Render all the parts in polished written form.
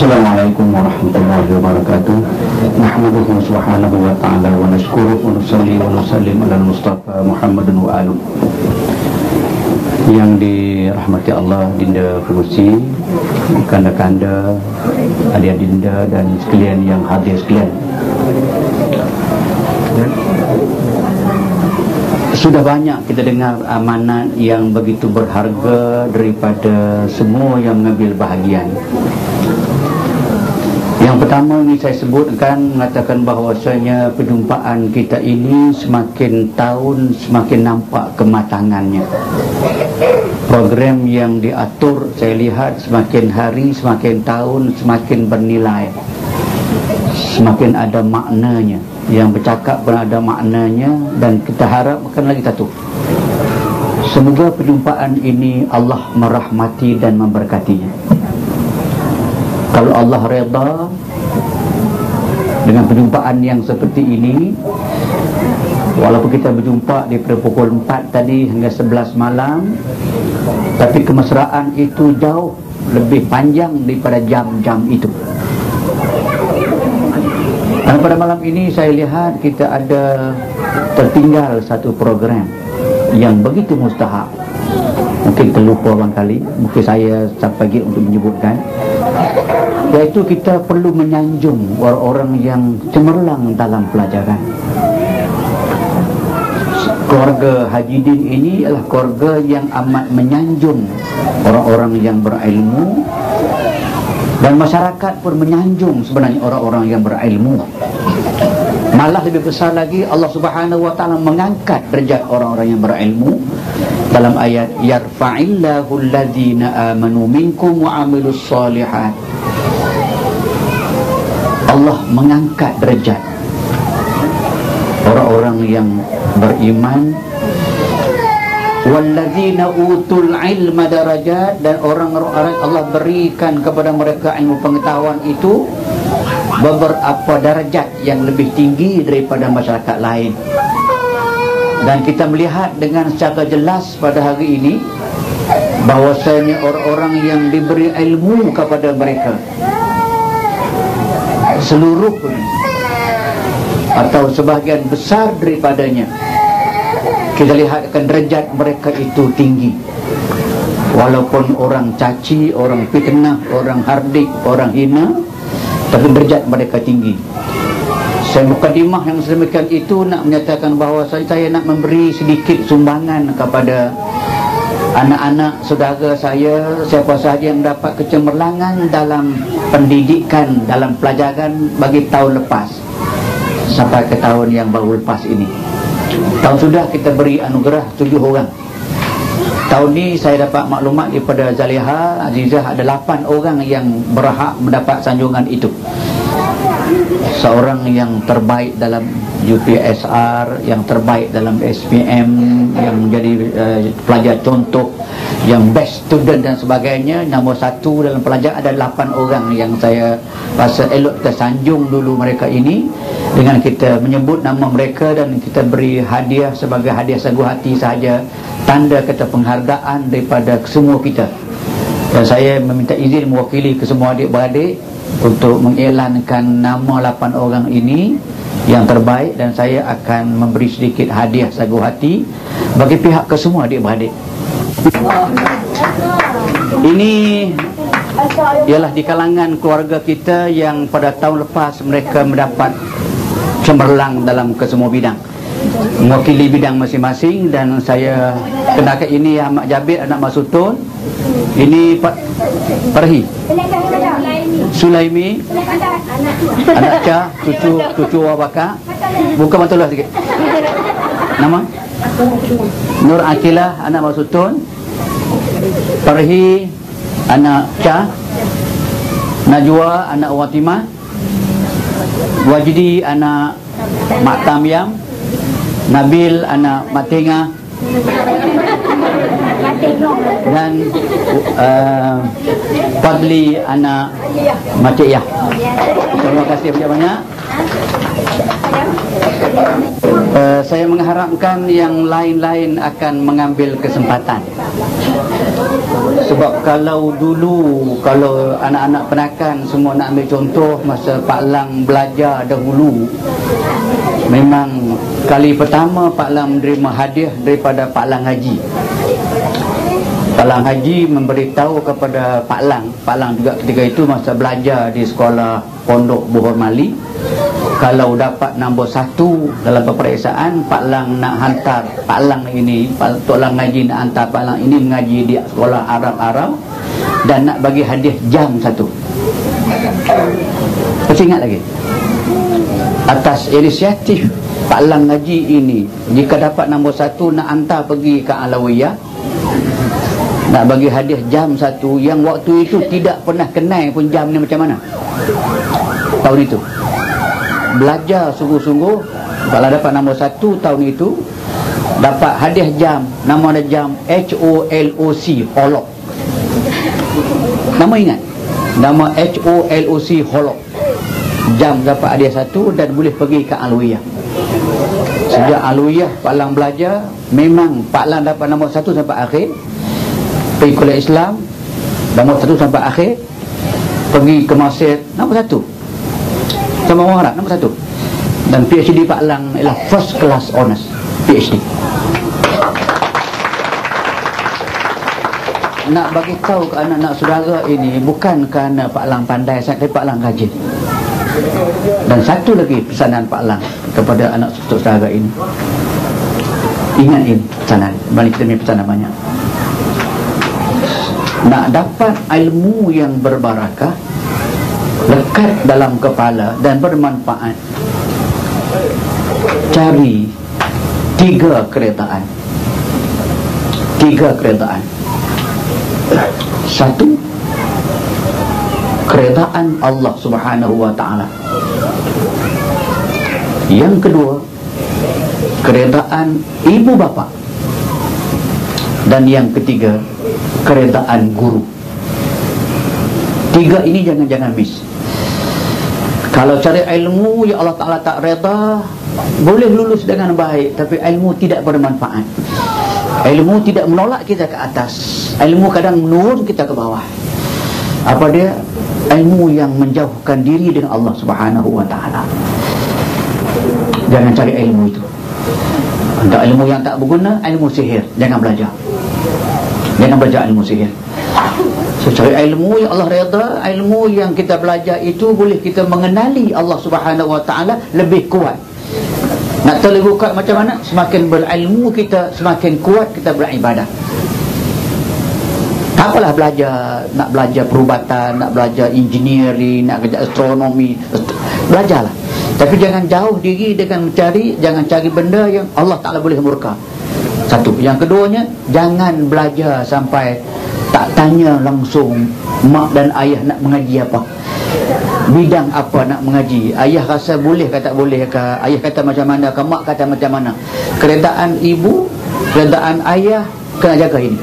Assalamualaikum warahmatullahi wabarakatuh. Nahmaduhu subhanahu wa ta'ala wa nashkuruhu wa nusalli wa nusallim ala Mustafa Muhammadin wa alu. Yang dirahmati Allah, Dinda Firuzi, kanda-kanda, adik Dinda dan sekalian yang hadir sekalian. Sudah banyak kita dengar amanat yang begitu berharga daripada semua yang mengambil bahagian. Yang pertama ini saya sebutkan, mengatakan bahawasanya perjumpaan kita ini semakin tahun semakin nampak kematangannya. Program yang diatur saya lihat semakin hari semakin tahun semakin bernilai, semakin ada maknanya. Yang bercakap pun ada maknanya, dan kita harapkan lagi satu, semoga perjumpaan ini Allah merahmati dan memberkatinya. Kalau Allah redha dengan perjumpaan yang seperti ini, walaupun kita berjumpa daripada pukul 4 tadi hingga 11 malam, tapi kemesraan itu jauh lebih panjang daripada jam-jam itu. Dan pada malam ini saya lihat kita ada tertinggal satu program yang begitu mustahak. Mungkin terlupa barangkali, mungkin saya sampai pagi untuk menyebutkan, iaitu kita perlu menyanjung orang-orang yang cemerlang dalam pelajaran. Keluarga Haji Din ini adalah keluarga yang amat menyanjung orang-orang yang berilmu, dan masyarakat pun menyanjung sebenarnya orang-orang yang berilmu. Malah lebih besar lagi, Allah Subhanahu wa ta'ala mengangkat derajat orang-orang yang berilmu dalam ayat yarfa'illahu alladhina amanu minkum wa amilus solihat. Allah mengangkat derajat orang-orang yang beriman, walladzina utul ilma darajat, dan orang-orang Allah berikan kepada mereka ilmu pengetahuan itu beberapa darjat yang lebih tinggi daripada masyarakat lain. Dan kita melihat dengan secara jelas pada hari ini bahwasanya orang-orang yang diberi ilmu kepada mereka, seluruh atau sebahagian besar daripadanya, kita lihatkan derajat mereka itu tinggi. Walaupun orang caci, orang fitnah, orang hardik, orang hina, tapi derajat mereka tinggi. Saya mukadimah yang sedemikian itu nak menyatakan bahawa saya nak memberi sedikit sumbangan kepada anak-anak saudara saya, siapa sahaja yang dapat kecemerlangan dalam pendidikan, dalam pelajaran bagi tahun lepas sampai ke tahun yang baru lepas ini. Tahun sudah kita beri anugerah 7 orang. Tahun ni saya dapat maklumat daripada Zaliha Azizah ada 8 orang yang berhak mendapat sanjungan itu. Seorang yang terbaik dalam UPSR, yang terbaik dalam SPM, yang menjadi pelajar contoh, yang best student dan sebagainya. Nombor 1 dalam pelajar ada 8 orang yang saya rasa elok kita sanjung dulu mereka ini dengan kita menyebut nama mereka, dan kita beri hadiah sebagai hadiah sanggup hati sahaja, tanda kata penghargaan daripada semua kita. Dan saya meminta izin mewakili ke semua adik-beradik untuk mengiklankan nama 8 orang ini yang terbaik, dan saya akan memberi sedikit hadiah sanggup hati bagi pihak kesemua adik-beradik. Ini ialah di kalangan keluarga kita yang pada tahun lepas mereka mendapat cemerlang dalam kesemua bidang, mewakili bidang masing-masing. Dan saya kenakan ini Ahmad Jabir, anak Mak Sutun. Ini Pak Parhi Sulaimi, anak Cah, cucu Wabaka. Buka matalah sikit. Nama Nur Akilah, anak Mak Sutun. Parhi, anak Cah. Najwa, anak Watimah. Wajdi, anak Mak Tamyam. Nabil, anak Mak Tengah. Dan Fadli, anak Mak Cik Yah. Terima kasih banyak-banyak. Saya mengharapkan yang lain-lain akan mengambil kesempatan. Sebab kalau dulu, kalau anak-anak penakan semua nak ambil contoh masa Pak Lang belajar dahulu, memang kali pertama Pak Lang menerima hadiah daripada Pak Lang Haji. Pak Lang Haji memberitahu kepada Pak Lang juga ketika itu masa belajar di sekolah Pondok Bohor Mali, kalau dapat nombor 1 dalam peperiksaan, Pak Lang nak hantar Pak Lang ini, Tok Lang Haji nak hantar Pak Lang ini mengaji di sekolah Arab dan nak bagi hadiah jam 1. Masih ingat lagi? Atas inisiatif Pak Lang Haji ini, jika dapat nombor 1 nak hantar pergi ke Alawiyah, nak bagi hadiah jam 1 yang waktu itu tidak pernah kenal pun jam ni macam mana. Tahun itu belajar sungguh-sungguh. Kalau dapat nombor 1 tahun itu, dapat hadiah jam, nama ada jam HOLOC, Holok. Nama ingat? Nama HOLOC, Holok. Jam dapat hadiah 1 dan boleh pergi ke Alawiyah. Sejak Alawiyah Pak Lang belajar, memang Pak Lang dapat nombor 1 sampai akhir. Pergi kuliah Islam nombor 1 sampai akhir. Pergi ke Mesir nombor 1 sama orang Arab nombor 1. Dan PhD Pak Lang ialah first class honors PhD. Nak bagi tahu ke anak-anak saudara ini, bukan kerana Pak Lang pandai sangat, tapi Pak Lang rajin. Dan satu lagi pesanan Pak Lang kepada anak saudara ini, ingat ini pesanan, balik kita punya pesanan banyak. Nak dapat ilmu yang berbarakah, lekat dalam kepala dan bermanfaat, cari 3 keredaan. 3 keredaan. 1, keredaan Allah Subhanahu wa ta'ala. Yang kedua, keredaan ibu bapa. Dan yang ketiga, keredaan guru. 3 ini jangan miss. Kalau cari ilmu yang Allah Ta'ala tak reda, boleh lulus dengan baik, tapi ilmu tidak bermanfaat. Ilmu tidak menolak kita ke atas, ilmu kadang menurun kita ke bawah. Apa dia? Ilmu yang menjauhkan diri dengan Allah Subhanahu wa ta'ala. Jangan cari ilmu itu. Untuk ilmu yang tak berguna, ilmu sihir, jangan belajar. Jangan belajar ilmu sihir. Cari ilmu yang Allah reda, ilmu yang kita belajar itu boleh kita mengenali Allah Subhanahu wa ta'ala lebih kuat. Nak tahu lebih kuat macam mana? Semakin berilmu kita, semakin kuat kita beribadah. Tak apalah belajar, nak belajar perubatan, nak belajar engineering, nak belajar astronomi, belajarlah. Tapi jangan jauh diri dengan mencari, jangan cari benda yang Allah Ta'ala boleh murka. Satu. Yang keduanya, jangan belajar sampai tak tanya langsung mak dan ayah nak mengaji apa, bidang apa nak mengaji. Ayah rasa boleh ke tak boleh ke, ayah kata macam mana ke, mak kata macam mana. Keredaan ibu, keredaan ayah, kena jaga ini.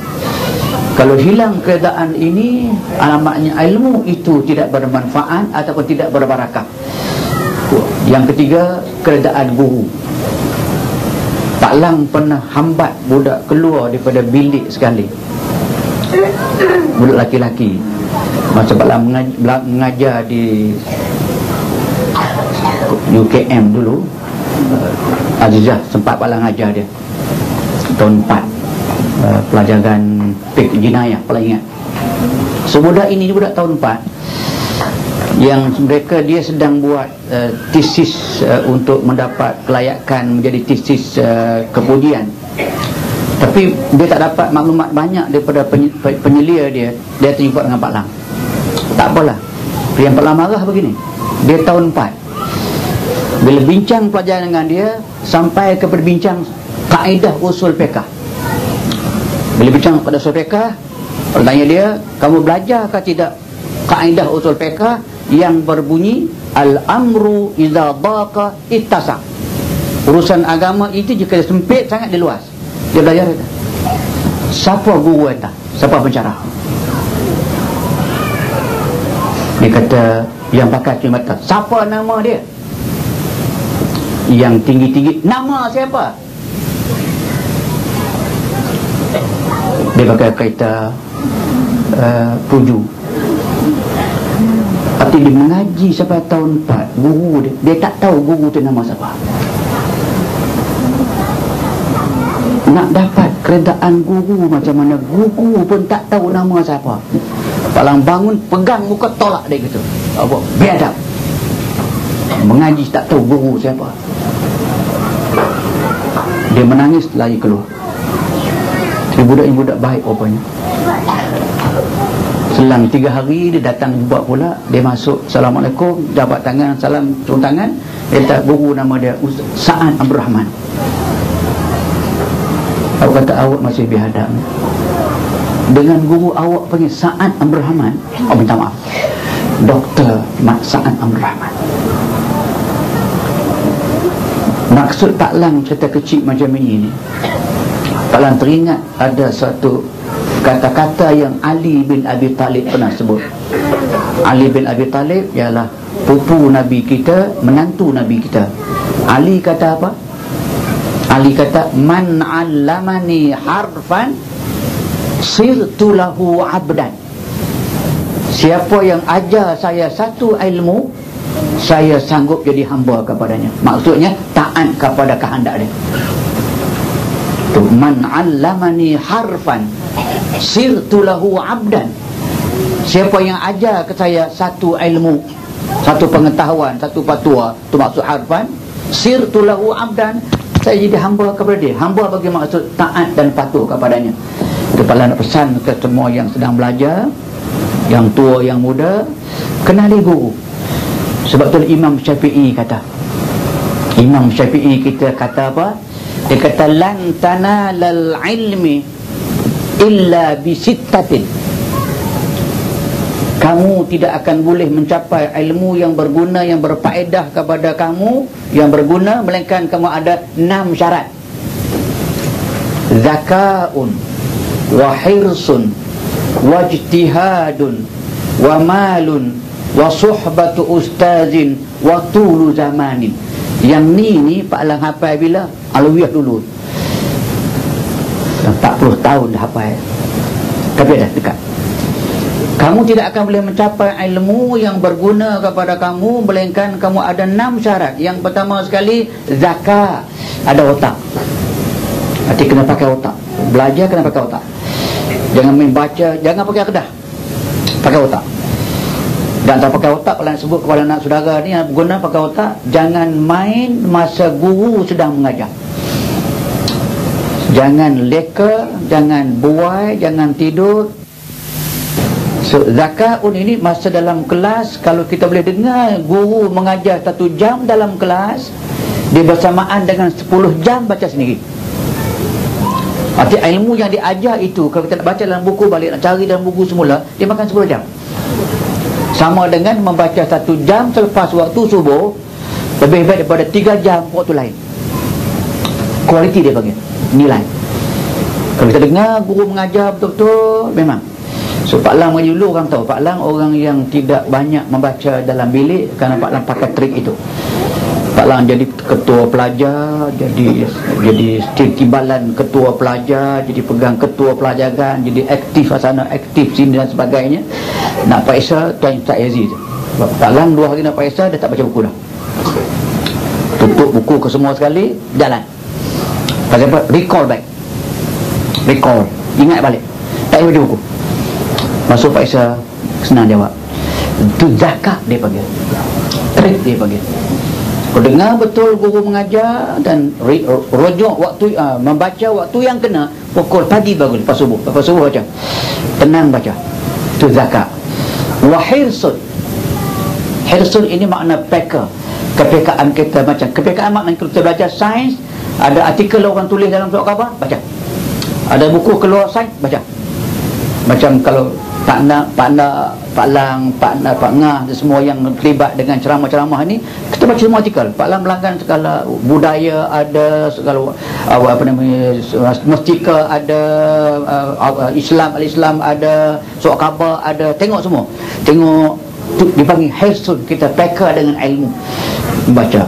Kalau hilang keredaan ini, alamatnya ilmu itu tidak bermanfaat ataupun tidak berbarakah. Yang ketiga, keredaan guru. Pak Lang pernah hambat budak keluar daripada bilik sekali, budak laki-laki. Masa Pak Lang mengajar di UKM dulu, Azizah sempat Pak Lang ajar dia tahun 4, pelajaran fiqh jinayah, kalau ingat. Sebudak ini budak tahun 4 yang mereka, dia sedang buat tesis untuk mendapat kelayakan menjadi tesis kepujian, tapi dia tak dapat maklumat banyak daripada penyelia dia terjumpa dengan Pak Lang. Tak apalah, yang Pak Lang marah begini, dia tahun 4, bila bincang pelajaran dengan dia sampai ke berbincang kaedah usul fiqh. Bila bincang pada usul fiqh, tanya dia, kamu belajar ke tidak kaedah usul fiqh yang berbunyi al-amru idza daqa ittasa. Urusan agama itu jika sempit sangat dia luas. Dia belajar itu. Siapa guru itu? Siapa pencara? Dia kata yang pakai kacamata. Siapa nama dia? Yang tinggi-tinggi, nama siapa? Dia pakai kereta tuju. Tapi dia mengaji sampai tahun 4, guru dia tak tahu guru tu nama siapa. Nak dapat keredaan guru macam mana, guru pun tak tahu nama siapa. Palang bangun, pegang muka, tolak dia gitu. Apa? Biadab. Mengaji tak tahu guru siapa. Dia menangis, lari keluar. Dia budak ini budak baik rupanya. Selang 3 hari dia datang jumpa pula. Dia masuk, Assalamualaikum, jabat tangan, salam turun tangan. Dia tak guru nama dia Sa'ad Abdul Rahman. Awak kata awak masih biadab. Dengan guru awak panggil Sa'ad Abdul Rahman. Oh, minta maaf, Dr. Sa'ad Abdul Rahman. Maksud Pak Lang cerita kecil macam ini ni, Pak Lang teringat ada satu kata-kata yang Ali bin Abi Talib pernah sebut. Ali bin Abi Talib ialah pupu Nabi kita, menantu Nabi kita. Ali kata apa? Ali kata, man 'allamani harfan sirtu lahu 'abdan. Siapa yang ajar saya satu ilmu, saya sanggup jadi hamba kepadanya. Maksudnya taat kepada kehendak dia. Tu, man 'allamani harfan sirtu lahu 'abdan. Siapa yang ajar ke saya satu ilmu, satu pengetahuan, satu fatwa, tu maksud harfan, sirtu lahu 'abdan, saya jadi hamba kepada dia. Hamba bagi maksud taat dan patuh kepadanya. Kepala nak pesan ke semua yang sedang belajar, yang tua, yang muda, kenali guru. Sebab tu Imam Syafi'i kata, Imam Syafi'i kita kata apa? Dia kata, lan tanalal ilmi illa bisittatin. Kamu tidak akan boleh mencapai ilmu yang berguna, yang berfaedah kepada kamu, yang berguna, melainkan kamu ada 6 syarat. Zaka'un wa hirsun wa ijtihadun wa malun wa suhbatu ustazin wa tulu zamanin. Yang ni Pak Lang hafal bila? Alawiyah dulu. 40 tahun dah hafal. Tapi dah dekat. Kamu tidak akan boleh mencapai ilmu yang berguna kepada kamu melainkan kamu ada 6 syarat. Yang pertama sekali, zakat. Ada otak. Arti kena pakai otak. Belajar kena pakai otak. Jangan main baca, jangan pakai kedah. Pakai otak. Dan tak pakai otak, kalau nak sebut kepada anak saudara ni yang berguna pakai otak, jangan main masa guru sedang mengajar. Jangan leka, jangan buai, jangan tidur. So, zakatun ini masa dalam kelas, kalau kita boleh dengar guru mengajar 1 jam dalam kelas, dia bersamaan dengan 10 jam baca sendiri. Arti ilmu yang diajar itu, kalau kita nak baca dalam buku, balik nak cari dalam buku semula, dia makan 10 jam. Sama dengan membaca 1 jam selepas waktu subuh, lebih baik daripada 3 jam waktu lain. Kualiti dia panggil, nilai. Kalau kita dengar guru mengajar betul-betul, memang. So Pak Lang bagi dulu orang tahu, Pak Lang orang yang tidak banyak membaca dalam bilik, kerana Pak Lang pakai trik itu. Pak Lang jadi ketua pelajar, jadi timbalan ketua pelajar, jadi pegang ketua pelajaran, jadi aktif sana, aktif sini dan sebagainya. Nak paisa tuan tak Yazid. Pak Lang 2 hari nak paisa, dia tak baca buku dah. Tutup buku ke semua sekali, jalan. Pasal apa? Recall back. Recall, ingat balik. Tak payah baca buku. Masuk Pak Isa, senang jawab. Itu zakat dia panggil, trik dia panggil. Kau dengar betul guru mengajar dan rojok waktu, membaca waktu yang kena. Pukul pagi bagus, lepas subuh baca, tenang baca. Itu zakat. Wa hirsun. Hirsun ini makna peka, kepekaan kita. Macam kepekaan makna kita belajar sains, ada artikel orang tulis dalam surat khabar, baca. Ada buku keluar sains, baca. Macam kalau Pak Lang, Pak Ngah dan semua yang terlibat dengan ceramah-ceramah ni, kita baca semua artikel. Pak Lang melanggan segala budaya ada, segala apa namanya, mestika ada, Islam ada, surat khabar ada, tengok semua. Tengok tu dipanggil hirsun, kita peka dengan ilmu baca.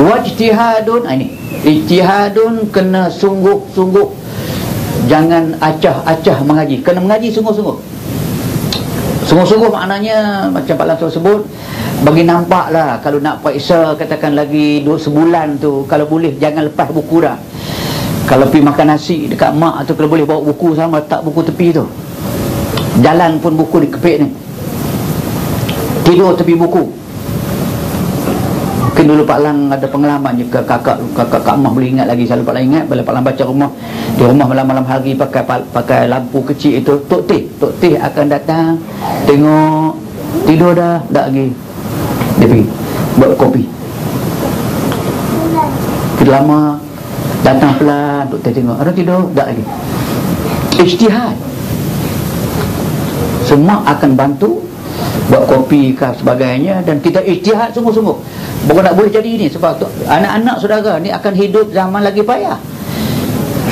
Wajtihadun, ini ijtihadun, kena sungguh-sungguh. Jangan acah-acah mengaji, kena mengaji sungguh-sungguh. Sungguh-sungguh maknanya macam Pak Langsung sebut, bagi nampak lah kalau nak periksa katakan lagi 2 sebulan tu, kalau boleh jangan lepas buku dah. Kalau pergi makan nasi dekat mak tu, kalau boleh bawa buku sama, letak buku tepi tu. Jalan pun buku dikepit ni, tidur tepi buku. Mungkin dulu Pak Lang ada pengalaman je, kakak Kak Mah boleh ingat lagi, selalu Pak Lang ingat bila Pak Lang baca rumah, di rumah malam-malam hari pakai lampu kecil itu, Tok Teh akan datang, tengok tidur dah, tak lagi dia pergi buat kopi. Kita lama datang pelan, Tok Teh tengok ada tidur, tak lagi. Ijtihad semua akan bantu buat kopi ke sebagainya, dan kita ijtihad sungguh-sungguh. Bukan nak boleh jadi ini, sebab tu, anak-anak saudara ni akan hidup zaman lagi payah.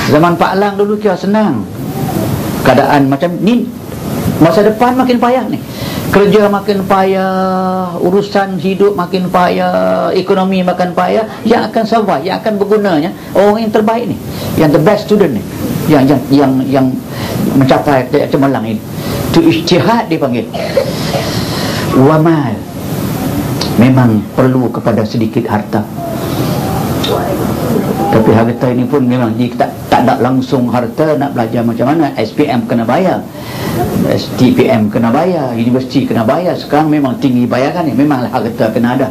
Zaman Pak Lang dulu kira senang, keadaan macam ni, masa depan makin payah ni. Kerja makin payah, urusan hidup makin payah, ekonomi makin payah. Yang akan survive, yang akan bergunanya orang yang terbaik ni, yang the best student ni, yang mencapai cemerlang ini. Itu ijtihad dipanggil. Wamal, memang perlu kepada sedikit harta, tapi harta ini pun memang jika tak ada langsung harta, nak belajar macam mana, SPM kena bayar, STPM kena bayar, universiti kena bayar. Sekarang memang tinggi bayaran ni, memanglah harta kena ada.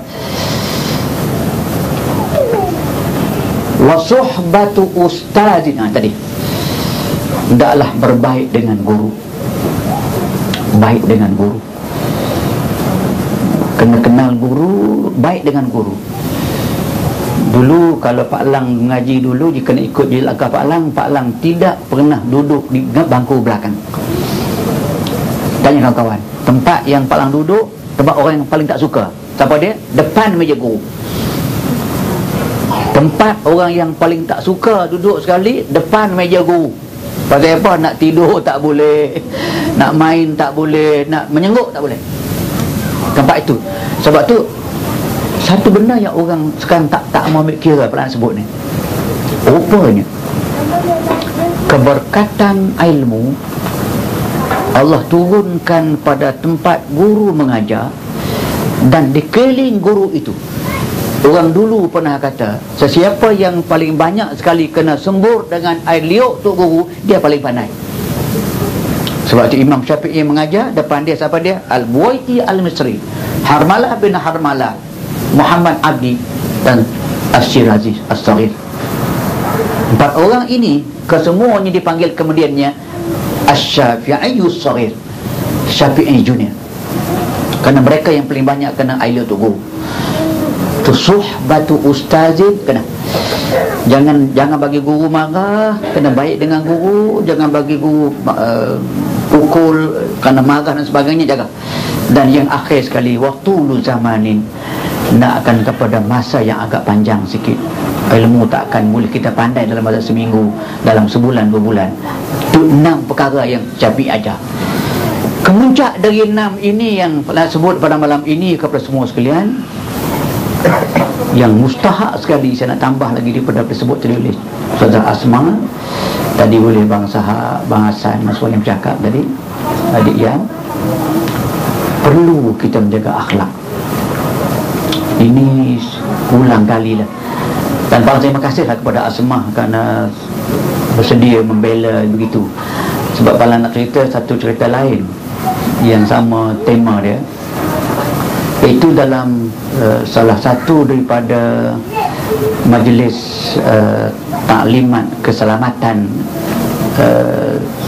Wa suhbatu ustazin, tadi hendaklah berbaik dengan guru. Baik dengan guru, kena kenal guru, baik dengan guru. Dulu kalau Pak Lang mengaji dulu, jika nak ikut je langkah Pak Lang tidak pernah duduk di bangku belakang. Tanya kawan-kawan, tempat yang Pak Lang duduk, tempat orang yang paling tak suka, siapa dia? Depan meja guru. Tempat orang yang paling tak suka duduk sekali, depan meja guru. Pasal apa? Nak tidur tak boleh, nak main tak boleh, nak menyengguk tak boleh. Tempat itu. Sebab tu satu benda yang orang sekarang tak mau ambil kira, Pak Lang sebut ni, rupanya keberkatan ilmu Allah turunkan pada tempat guru mengajar, dan di keliling guru itu. Orang dulu pernah kata, sesiapa yang paling banyak sekali kena sembur dengan air liuk Tok Guru, dia paling pandai. Sebab itu Imam Syafi'i mengajar, depan dia siapa dia? Al-Buwaiti Al-Misri, Harmalah bin Harmalah, Muhammad Abdi, dan As-Syirazi As-Saghir. 4 orang ini kesemuanya dipanggil kemudiannya Asy-Syafi'i As-Saghir, Syafi'i Junior, kerana mereka yang paling banyak kena air liuk Tok Guru. Suhbatu ustazin, kena jangan bagi guru marah, kena baik dengan guru, jangan bagi guru pukul kerana marah dan sebagainya, jaga. Dan yang akhir sekali, waktu lu zamanin, nak akan kepada masa yang agak panjang sikit. Ilmu tak akan boleh kita pandai dalam masa seminggu, dalam sebulan 2 bulan. Itu 6 perkara yang Syafi'i ajar. Kemuncak dari 6 ini yang saya sebut pada malam ini kepada semua sekalian, yang mustahak sekali saya nak tambah lagi daripada tersebut tadi oleh Saudara Asma, tadi boleh Bang Hasan Mas Walim cakap tadi, adik yang perlu kita menjaga akhlak. Ini ulang kali lah, dan Bang terima kasih lah kepada Asma kerana bersedia membela begitu. Sebab kalau nak cerita satu cerita lain yang sama tema dia, itu dalam salah satu daripada majlis taklimat keselamatan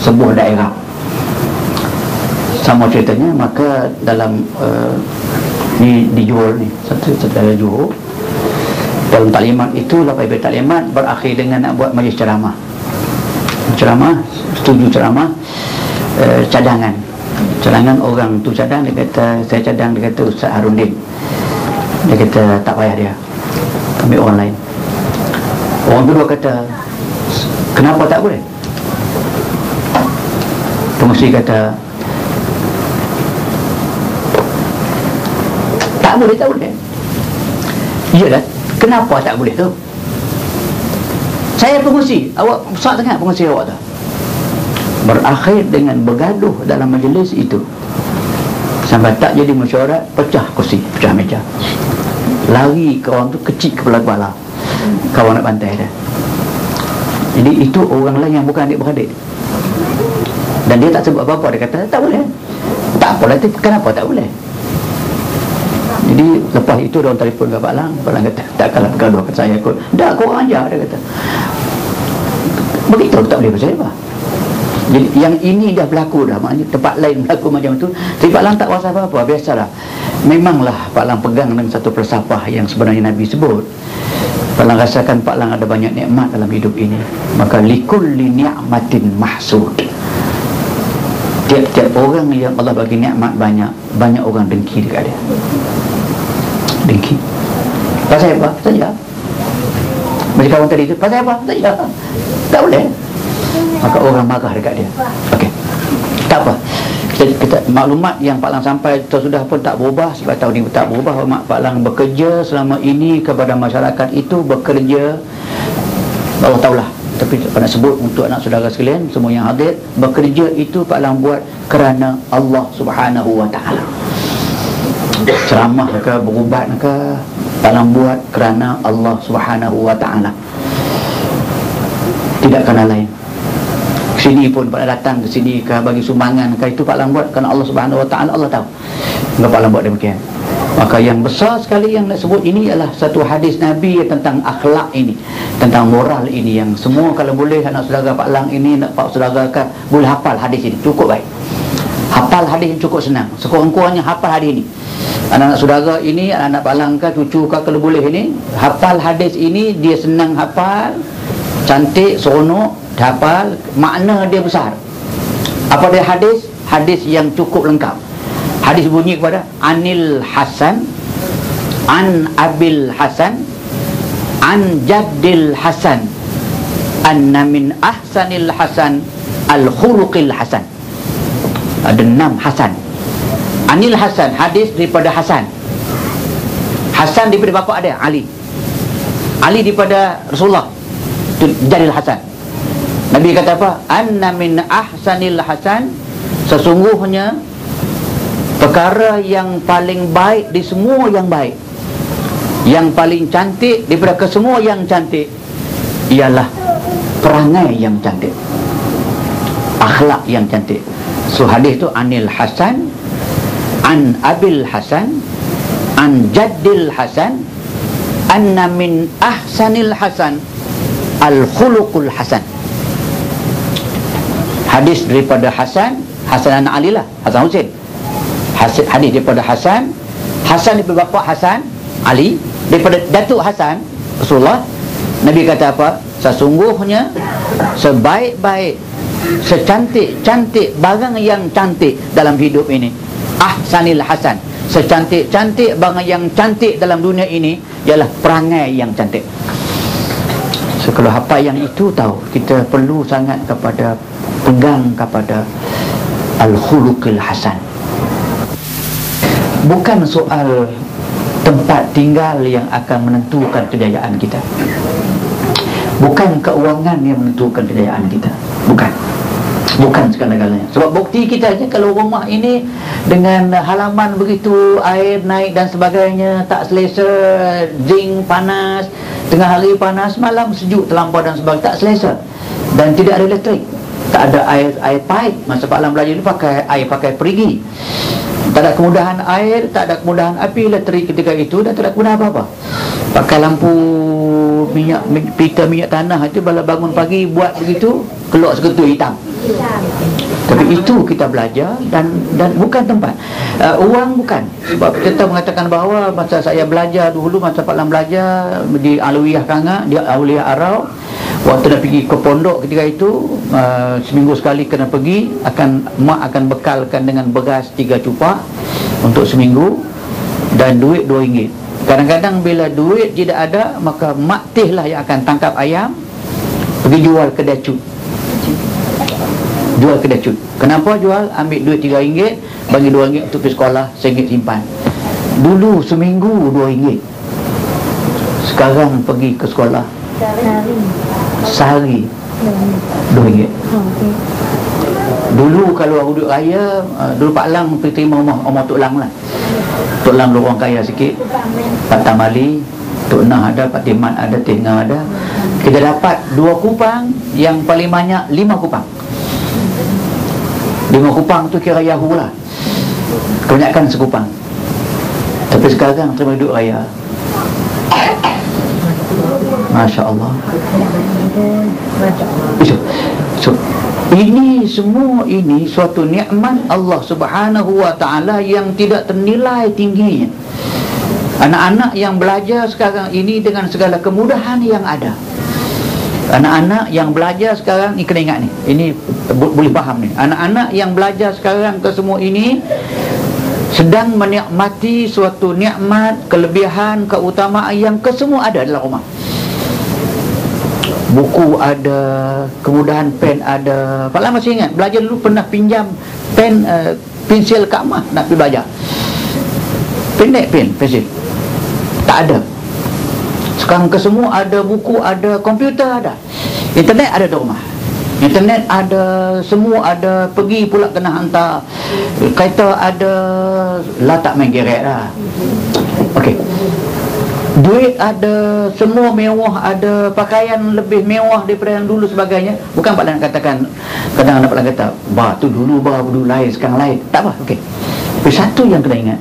sebuah daerah. Sama ceritanya, maka dalam di Johor ni, satu daerah Johor, dalam taklimat itu, lepas taklimat berakhir dengan nak buat majlis ceramah, setuju ceramah, cadangan orang tu cadang, dia kata saya cadang, dia kata Ustaz Harundin, dia kata tak payah, dia ambil orang lain. Orang kedua kata kenapa tak boleh? Pengurusi kata tak boleh. Iyalah, kenapa tak boleh tu? Saya pengurusi, awak besar sangat pengurusi awak tu. Berakhir dengan bergaduh dalam majlis itu. Sampai tak jadi mesyuarat, pecah kursi, pecah meja. Lari ke orang tu, kecil kepala-kepala. Kawan nak bantai dia. Jadi itu orang lain yang bukan adik-beradik. Dan dia tak sebut apa-apa. Dia kata tak boleh. Tak apalah, kenapa tak boleh? Jadi lepas itu dia orang telefon ke Pak Lang. Pak Lang kata takkanlah bergaduh kat saya kot. Dah korang ajar, dia kata. Begitu tak boleh percaya apa. Jadi yang ini dah berlaku dah. Maknanya tempat lain berlaku macam tu. Tapi Pak Lang tak rasa apa-apa. Biasalah. Memanglah Pak Lang pegang dengan satu falsafah yang sebenarnya Nabi sebut. Pak Lang rasakan Pak Lang ada banyak nikmat dalam hidup ini. Maka likulli ni'matin mahsud. Tiap-tiap orang yang Allah bagi nikmat banyak, banyak orang dengki dekat dia. Dengki. Pasal apa? Saja. Macam kawan tadi tu, pasal apa? Saja. Tak boleh. Maka orang marah dekat dia. Okey. Tak apa. Kita maklumat yang Pak Lang sampai sudah pun tak berubah. Sebab tahun ini tak berubah. Pak Lang bekerja selama ini kepada masyarakat itu, bekerja, Allah tahulah. Tapi tak nak sebut untuk anak saudara sekalian, semua yang hadir, bekerja itu Pak Lang buat kerana Allah Subhanahu Wa Taala. Ceramah ke, berubat ke, Pak Lang buat kerana Allah Subhanahu Wa Taala. Tidak kerana lain. Sini pun Pak Lang datang ke sini ke bagi sumbangan ke, itu Pak Lang buat kerana Allah Subhanahu Wa Taala. Allah tahu. Maka Pak Lang buat demikian. Maka yang besar sekali yang nak sebut ini ialah satu hadis Nabi tentang akhlak ini, tentang moral ini, yang semua kalau boleh anak saudara Pak Lang ini, nak Pak saudara kan boleh hafal hadis ini, cukup baik. Hafal hadis ini cukup senang. Sekurang-kurangnya hafal hadis ini. Anak-anak saudara ini, anak Pak Lang kan, cucu kan kalau boleh ini, hafal hadis ini, dia senang hafal, cantik, seronok, hafal, makna dia besar. Apa dia hadis? Hadis yang cukup lengkap. Hadis bunyi kepada Anil Hasan, An Abil Hasan, An Jaddil Hasan, Anna min ahsanil Hasan al-khuluqil Hasan. Ada 6 Hasan. Anil Hasan, hadis daripada Hasan. Hasan daripada bapa dia, Ali. Ali daripada Rasulullah, itu Jaddil Hasan. Nabi kata apa? Anna min ahsanil Hasan, sesungguhnya perkara yang paling baik di semua yang baik, yang paling cantik daripada kesemua yang cantik, ialah perangai yang cantik, akhlak yang cantik. So hadis itu Anil Hasan, An Abil Hasan, An Jaddil Hasan, Anna min ahsanil Hasan al-khuluqul Hasan. Hadis daripada Hasan, Hasan anak Ali lah, Hasan Hussein. Hadis daripada Hasan, Hasan daripada bapa Hasan, Ali, daripada Datuk Hasan, Rasulullah. Nabi kata apa? Sesungguhnya sebaik-baik, secantik-cantik barang yang cantik dalam hidup ini, ahsanil Hasan, secantik-cantik barang yang cantik dalam dunia ini ialah perangai yang cantik. So, kalau apa yang itu tahu, kita perlu sangat kepada pegang kepada al-khuluqil Hasan. Bukan soal tempat tinggal yang akan menentukan kejayaan kita, bukan keuangan yang menentukan kejayaan kita, bukan segala-galanya. Sebab bukti kita aja, kalau rumah ini dengan halaman begitu, air naik dan sebagainya, tak selesa, zinc panas, tengah hari panas, malam sejuk terlampau dan sebagainya, tak selesa, dan tidak ada elektrik, tak ada air pipe. Masa Pak Lang belajar ni pakai perigi. Tak ada kemudahan air, tak ada kemudahan api, elektrik ketika itu, dan tak ada kemudahan apa-apa. Pakai lampu minyak, pita minyak tanah itu, bila bangun pagi buat begitu, keluar seketul hitam. Tapi itu kita belajar, dan bukan tempat uang, bukan. Sebab kita mengatakan bahawa masa saya belajar dulu, masa Pak Lang belajar di Alawiyah Kangak, di Alawiyah Arau, waktu nak pergi ke pondok ketika itu, seminggu sekali kena pergi, mak akan bekalkan dengan beras 3 cupak untuk seminggu, dan duit RM2. Kadang-kadang bila duit tidak ada, maka mak teh lah yang akan tangkap ayam, pergi jual ke dacut. Jual ke dacut. Kenapa jual? Ambil duit RM3, bagi RM2 untuk pergi sekolah, RM1 simpan. Dulu seminggu RM2. Sekarang pergi ke sekolah sehari RM2. Dulu kalau duduk raya, dulu Pak Lang pergi terima rumah Tok Lang lah. Tok Lang dulu orang kaya sikit, Pak Tamali, Tok Nah ada, Pak Timan ada, Tengah ada. Kita dapat 2 kupang, yang paling banyak 5 kupang. 5 kupang tu kira Yahoo lah, kebanyakan sekupang. Tapi sekarang terima duduk raya, Masya Allah. So, ini semua ini suatu nikmat Allah Subhanahu wa ta'ala yang tidak ternilai tingginya. Anak-anak yang belajar sekarang ini dengan segala kemudahan yang ada, anak-anak yang belajar sekarang ni, kena ingat ni, ini boleh faham ni. Anak-anak yang belajar sekarang ke semua ini sedang menikmati suatu nikmat, kelebihan, keutamaan yang kesemua ada dalam rumah. Buku ada, kemudahan pen ada. Pak Lang masih ingat belajar dulu pernah pinjam pen, pensil kat mak nak pergi belajar. Pendek pen, pensil tak ada. Sekarang kesemua ada, buku ada, komputer ada, internet ada di rumah. Internet ada, semua ada. Pergi pula kena hantar kereta ada, lah tak main geret lah. Okey, duit ada, semua mewah ada, pakaian lebih mewah daripada yang dulu sebagainya. Bukan Pak Lang katakan, kadang-kadang Pak Lang kata, bah tu dulu dulu lain, sekarang lain. Tak apa, okey. Tapi satu yang kena ingat,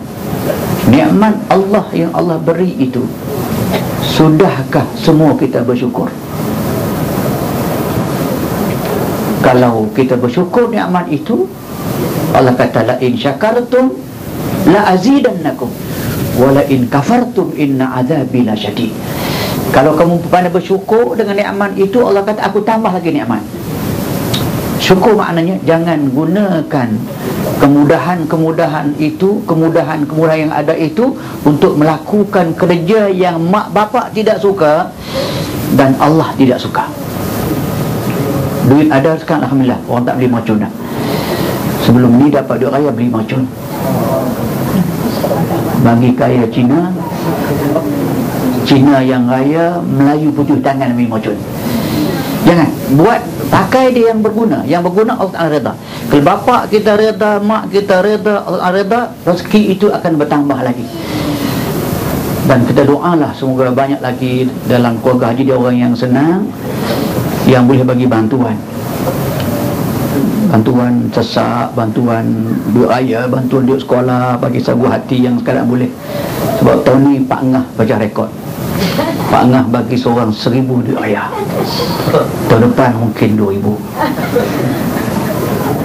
nikmat Allah yang Allah beri itu, sudahkah semua kita bersyukur? Kalau kita bersyukur nikmat itu, Allah kata, la in syakartum la azidannakum wa la in kafartum inna azabi lasyadid. Kalau kamu pandai bersyukur dengan nikmat itu, Allah kata, aku tambah lagi nikmat. Syukur maknanya jangan gunakan kemudahan-kemudahan itu, kemudahan-kemudahan yang ada itu untuk melakukan kerja yang mak bapak tidak suka dan Allah tidak suka. Duit ada sekarang, alhamdulillah, orang tak beli macun dah. Sebelum ni dapat duit raya beli macun. Bagi kaya Cina, Cina yang raya, Melayu putus tangan beli macun. Jangan buat, pakai dia yang berguna. Yang berguna Allah Ta'ala reda. Kalau bapak kita reda, mak kita reda, Allah Ta'ala reda, rezeki itu akan bertambah lagi. Dan kita doalah semoga banyak lagi dalam keluarga haji dia orang yang senang, yang boleh bagi bantuan sesak, bantuan duit raya, bantuan duit sekolah, bagi sagu hati yang sekarang boleh. Sebab tahun ni Pak Ngah baca rekod, Pak Ngah bagi seorang 1,000 duit raya. Tahun depan mungkin 2,000.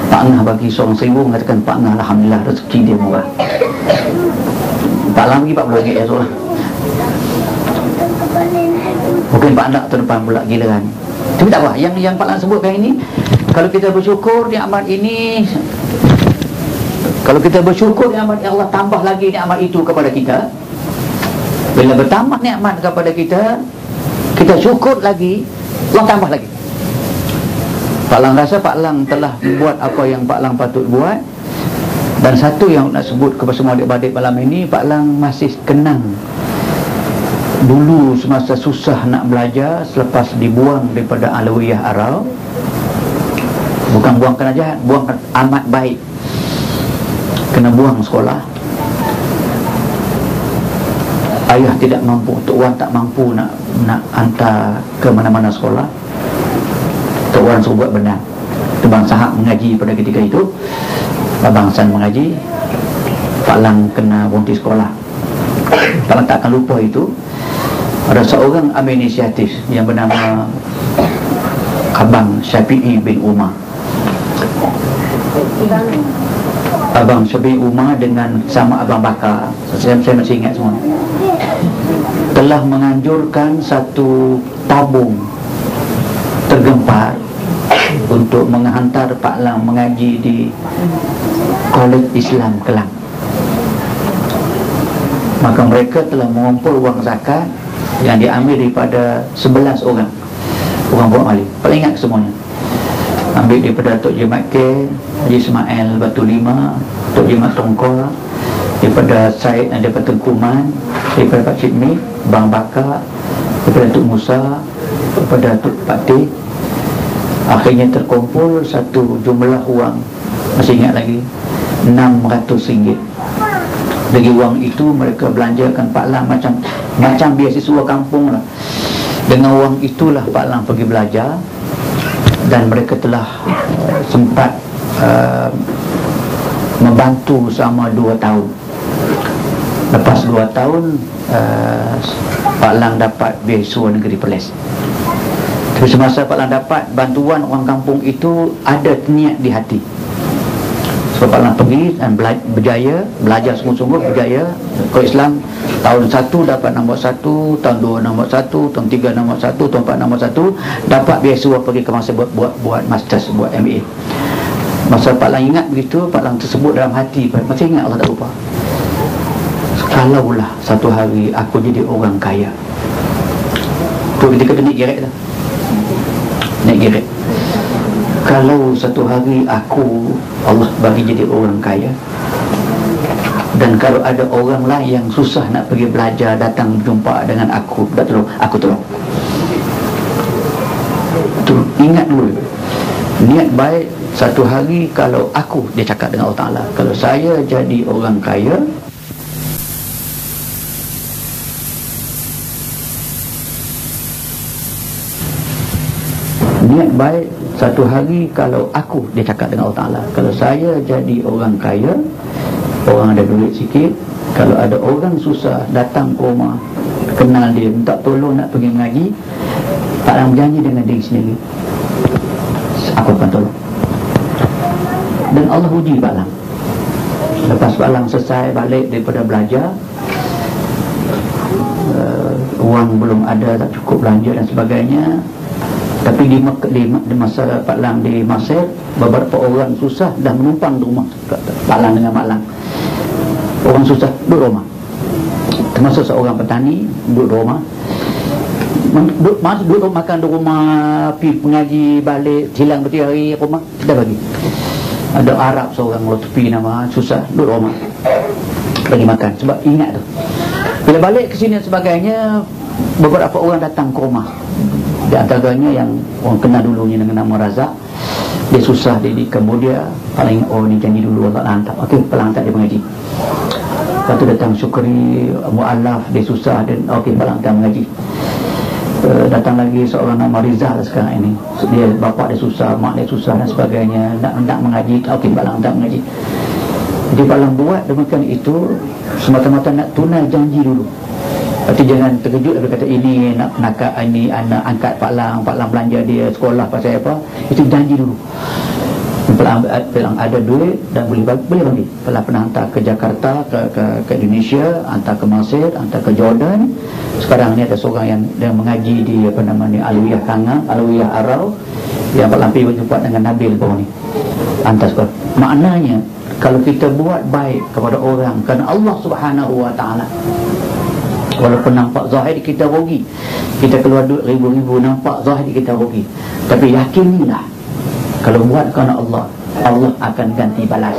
Pak Ngah bagi seorang 1,000, mengatakan Pak Ngah alhamdulillah rezeki dia murah. Pak Lang bagi 40 ringgit esok lah. Mungkin Pak Nak tahun depan pula giliran. Tapi tak apa, yang Pak Lang sebutkan ini, kalau kita bersyukur nikmat ini, kalau kita bersyukur nikmat Allah, tambah lagi nikmat itu kepada kita. Bila bertambah nikmat kepada kita, kita syukur lagi, Allah tambah lagi. Pak Lang rasa Pak Lang telah buat apa yang Pak Lang patut buat. Dan satu yang nak sebut kepada semua adik-adik malam ini, Pak Lang masih kenang dulu semasa susah nak belajar, selepas dibuang daripada Alawiyah Arau. Bukan buang kerana jahat, buang amat baik, kena buang sekolah. Ayah tidak mampu, Tok Wan tak mampu nak hantar ke mana-mana sekolah. Tok Wan suruh buat benar. Abang Sahak mengaji pada ketika itu, Abang San mengaji, Pak Lang kena berhenti sekolah. Pak Lang tak akan lupa itu. Ada seorang ambil inisiatif yang bernama Abang Syafi'i bin Umar. Abang Syafi'i Umar dengan sama Abang Bakar, saya masih ingat semua, telah menganjurkan satu tabung tergempar untuk menghantar Pak Lang mengaji di Kolej Islam Kelang. Maka mereka telah mengumpul wang zakat yang diambil daripada 11 orang buat mali. Paling ingat semuanya. Ambil daripada Tok Jimat K, Haji Ismail Batu Lima, Tok Jimat Tongkol, daripada Syed, daripada Tengku Man, daripada Pak Cik Mi, Bang Bakar, daripada Tok Musa, daripada Tok Pak Tik, Akhirnya terkumpul satu jumlah wang, masih ingat lagi, RM600. Dari wang itu mereka belanjakan Pak Lang macam beasiswa kampung lah. Dengan wang itulah Pak Lang pergi belajar, dan mereka telah sempat membantu selama 2 tahun. Lepas 2 tahun Pak Lang dapat beasiswa negeri Perlis. Tapi semasa Pak Lang dapat bantuan orang kampung itu, ada niat di hati. So Pak Lang pergi dan berjaya, belajar sungguh-sungguh, berjaya. Kalau Islam tahun 1 dapat nombor 1, tahun 2 nombor 1, tahun 3 nombor 1, tahun 4 nombor 1, dapat beasiswa pergi ke masa buat masters, buat MA. Masa Pak Lang ingat begitu, Pak Lang tersebut dalam hati, masih ingat, Allah tak lupa. Kalaulah satu hari aku jadi orang kaya. Tu ketika dia naik geret tu. Naik geret. Kalau satu hari aku, Allah bagi jadi orang kaya, dan kalau ada orang lain yang susah nak pergi belajar, datang berjumpa dengan aku, aku tolong. Tu ingat dulu, niat baik. Satu hari kalau aku, dia cakap dengan Allah Ta'ala, kalau saya jadi orang kaya, niat baik, satu hari kalau aku, dia cakap dengan Allah Ta'ala, kalau saya jadi orang kaya, orang ada duit sikit, kalau ada orang susah datang ke rumah, kenal dia, minta tolong nak pergi mengaji, Pak Lang berjanji dengan diri sendiri, aku akan tolong. Dan Allah uji Pak Lang. Lepas Pak Lang selesai balik daripada belajar, wang belum ada, tak cukup belanja dan sebagainya. Tapi di masa Pak Lang di Mesir, beberapa orang susah dah menumpang di rumah Pak Lang dengan Mak Lang. Orang susah duduk rumah, termasuk seorang petani duduk rumah, duduk makan di rumah, pergi mengaji balik, hilang bertiga-hari rumah, kita bagi. Ada Arab seorang tepi nama, susah duduk rumah, bagi makan, sebab ingat tu. Bila balik ke sini dan sebagainya, beberapa orang datang ke rumah. Di antaranya yang orang kenal dulunya dengan nama Razak, dia susah, dia kemudian paling, oh ni janji dulu Allah hantar, okey, paling hantar dia mengaji. Lepas tu datang Syukri Mu'alaf, dia susah, dan okey, paling hantar mengaji. Datang lagi seorang nama Rizal sekarang ini, dia bapa dia susah, mak dia susah dan sebagainya, nak mengaji, okey, paling hantar mengaji. Jadi paling buat demikian itu semata-mata nak tunai janji dulu. Berarti jangan terkejut dia kata ini nak ini anak angkat Pak Lang belanja dia sekolah pasal apa, itu janji dulu. Pelang ada duit dan boleh bagi. Pernah hantar ke Jakarta, ke Indonesia, hantar ke Mesir, hantar ke Jordan. Sekarang ni ada seorang yang mengaji di Alawiyah Kangang, Alawiyah Arau, yang Pak Lang pergi berjumpa dengan Nabil bawah ni, hantar sekolah. Maknanya kalau kita buat baik kepada orang kerana Allah Subhanahu Wa Ta'ala, walaupun nampak zahir kita rugi, kita keluar duit ribu-ribu, nampak zahir kita rugi, tapi yakinilah kalau buat kerana Allah, Allah akan ganti balas.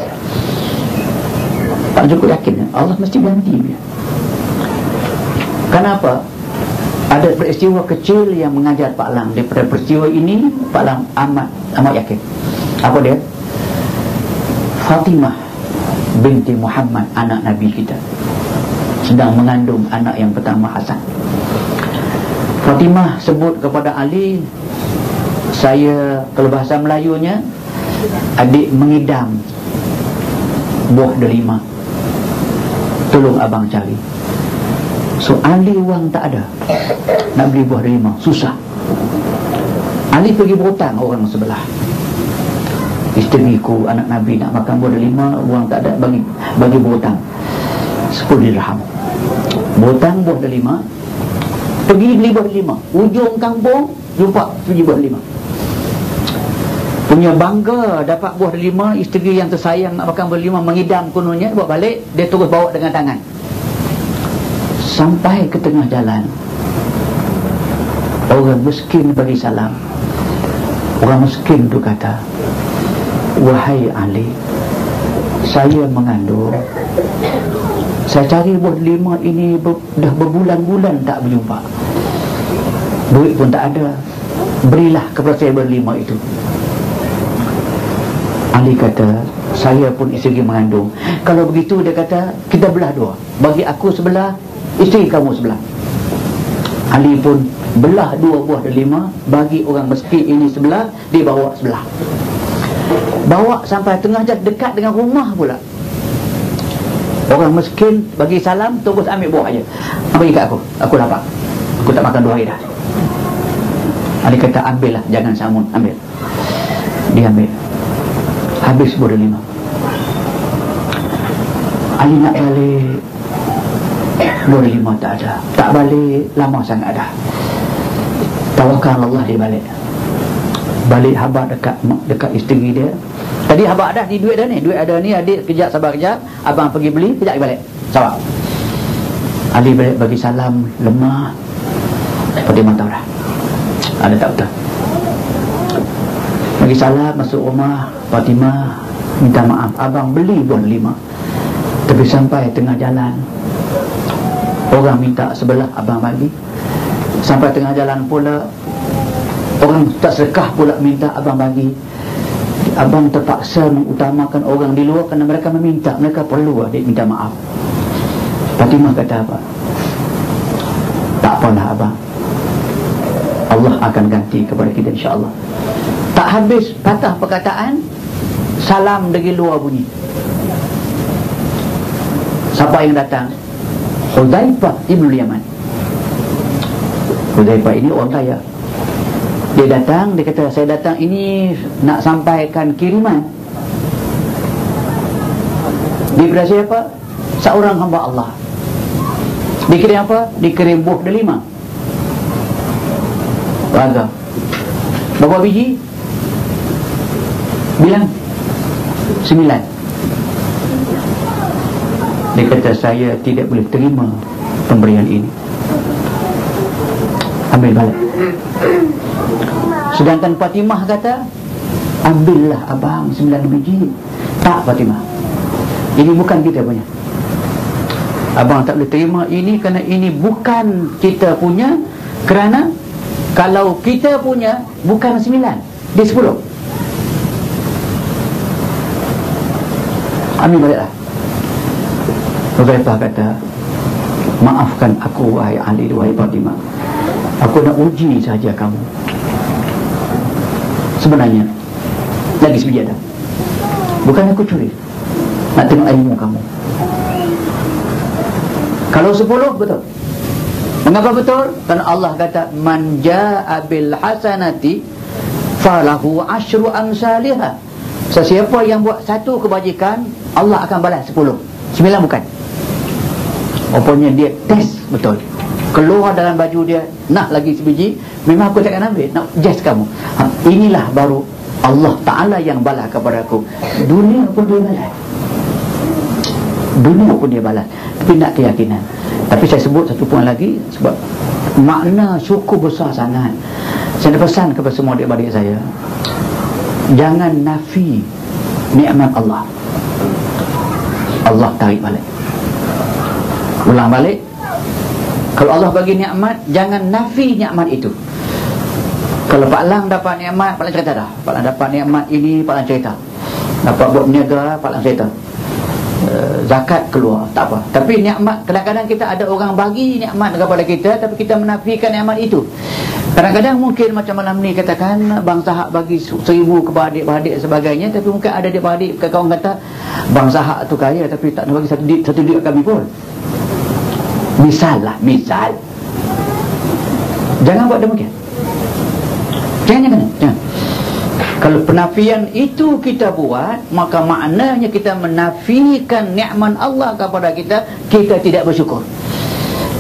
Tak cukup yakin, Allah mesti ganti dia. Kenapa? Ada peristiwa kecil yang mengajar Pak Lang. Daripada peristiwa ini Pak Lang amat yakin. Apa dia? Fatimah binti Muhammad, anak Nabi kita, sedang mengandung anak yang pertama, Hasan. Fatimah sebut kepada Ali, saya, kalau bahasa Melayunya, adik mengidam buah delima, tolong abang cari. So Ali wang tak ada, nak beli buah delima susah. Ali pergi berhutang orang sebelah, isteriku anak Nabi nak makan buah delima, wang tak ada, bagi berhutang 10 dirham. Berhutang buah delima, pergi beli buah delima, ujung kampung jumpa pergi buah delima. Punya bangga dapat buah delima, isteri yang tersayang nak makan buah delima, mengidam kononnya, bawa balik, dia terus bawa dengan tangan. Sampai ke tengah jalan, orang miskin bagi salam. Orang miskin tu kata, wahai Ali, saya mengandung, saya cari buah delima ini dah berbulan-bulan tak berjumpa, duit pun tak ada, berilah kepada saya buah delima itu. Ali kata, saya pun isteri mengandung. Kalau begitu dia kata, kita belah dua. Bagi aku sebelah, isteri kamu sebelah. Ali pun belah 2 buah delima, bagi orang miskin ini sebelah, dia bawa sebelah. Bawa sampai tengah jalan, dekat dengan rumah pula. Orang miskin bagi salam, terus ambil buah aja. Bagi kat aku lapar. Aku tak makan 2 hari dah. Ali kata, ambil lah, jangan samun, ambil. Dia ambil. Habis buah delima. Ali nak balik, buah delima tak ada. Tak balik, lama sangat dah. Tawakal Allah, dia balik. Balik habaq dekat isteri dia. Tadi habaq dah di duit dah ni. Duit ada ni, adik kejap sabar kejap, abang pergi beli, kejap balik. Sabar. Ali balik bagi salam, lemah. Fatimah tahu dah. Ada tak betul. Bagi salam, masuk rumah, Fatimah minta maaf, abang beli buah delima. Tapi sampai tengah jalan, orang minta sebelah, abang bagi. Sampai tengah jalan pula, orang tak sedekah pula minta, abang bagi. Abang terpaksa mengutamakan orang di luar kerana mereka meminta, mereka perlu adik minta maaf. Fatimah kata apa? Tak apalah abang, Allah akan ganti kepada kita insya-Allah. Tak habis patah perkataan, salam dari luar bunyi. Siapa yang datang? Hudzaifah ibn Yaman. Hudzaifah ini orang kaya. Dia datang, dia kata, saya datang ini nak sampaikan kiriman. Diberi siapa? Seorang hamba Allah. Dikirim apa? Dikirim buah delima. Berapa? Berapa biji? Bilang 9. Dia kata, saya tidak boleh terima pemberian ini. Ambil balik. Sedangkan Fatimah kata, ambillah abang 9 biji. Tak Fatimah, ini bukan kita punya. Abang tak boleh terima ini kerana ini bukan kita punya. Kerana kalau kita punya, bukan 9, dia 10. Ambil baliklah. Hudzaifah kata, maafkan aku wahai Ali, wahai Fatimah, aku nak uji saja kamu. Sebenarnya lagi sebiji ada. Bukan aku curi, nak tengok ilmu kamu. Kalau 10 betul. Mengapa betul? Kerana Allah kata, man jaa bil hasanati falahu asyru amsalihha. Sesiapa yang buat 1 kebajikan, Allah akan balas 10. 9 bukan. Rupanya dia test betul. Keluar dalam baju dia, nak lagi sebiji, memang aku takkan ambil, nak just kamu. Inilah baru Allah Ta'ala yang balas kepada aku. Dunia pun dia balas. Dunia pun dia balas. Tapi nak keyakinan. Tapi saya sebut satu poin lagi, sebab makna syukur besar sangat. Saya ada pesan kepada semua adik-adik saya, jangan nafi nikmat Allah. Allah tarik balik. Ulang balik. Kalau Allah bagi nikmat, jangan nafi nikmat itu. Kalau Pak Lang dapat nikmat, Pak Lang cerita dah. Pak Lang dapat nikmat ini, Pak Lang cerita. Dapat buat berniaga, Pak Lang cerita. Zakat keluar, tak apa. Tapi nikmat, kadang-kadang kita ada orang bagi nikmat kepada kita, tapi kita menafikan nikmat itu. Kadang-kadang mungkin macam malam ni katakan, Bang Sahak bagi 1000 kepada adik-beradik sebagainya, tapi mungkin ada adik-beradik kawan kata, Bang Sahak tu kaya tapi tak nak bagi satu duit kami pun. Misal lah, misal. Jangan buat demikian. Jangan. Kalau penafian itu kita buat, maka maknanya kita menafikan nikmat Allah kepada kita, kita tidak bersyukur.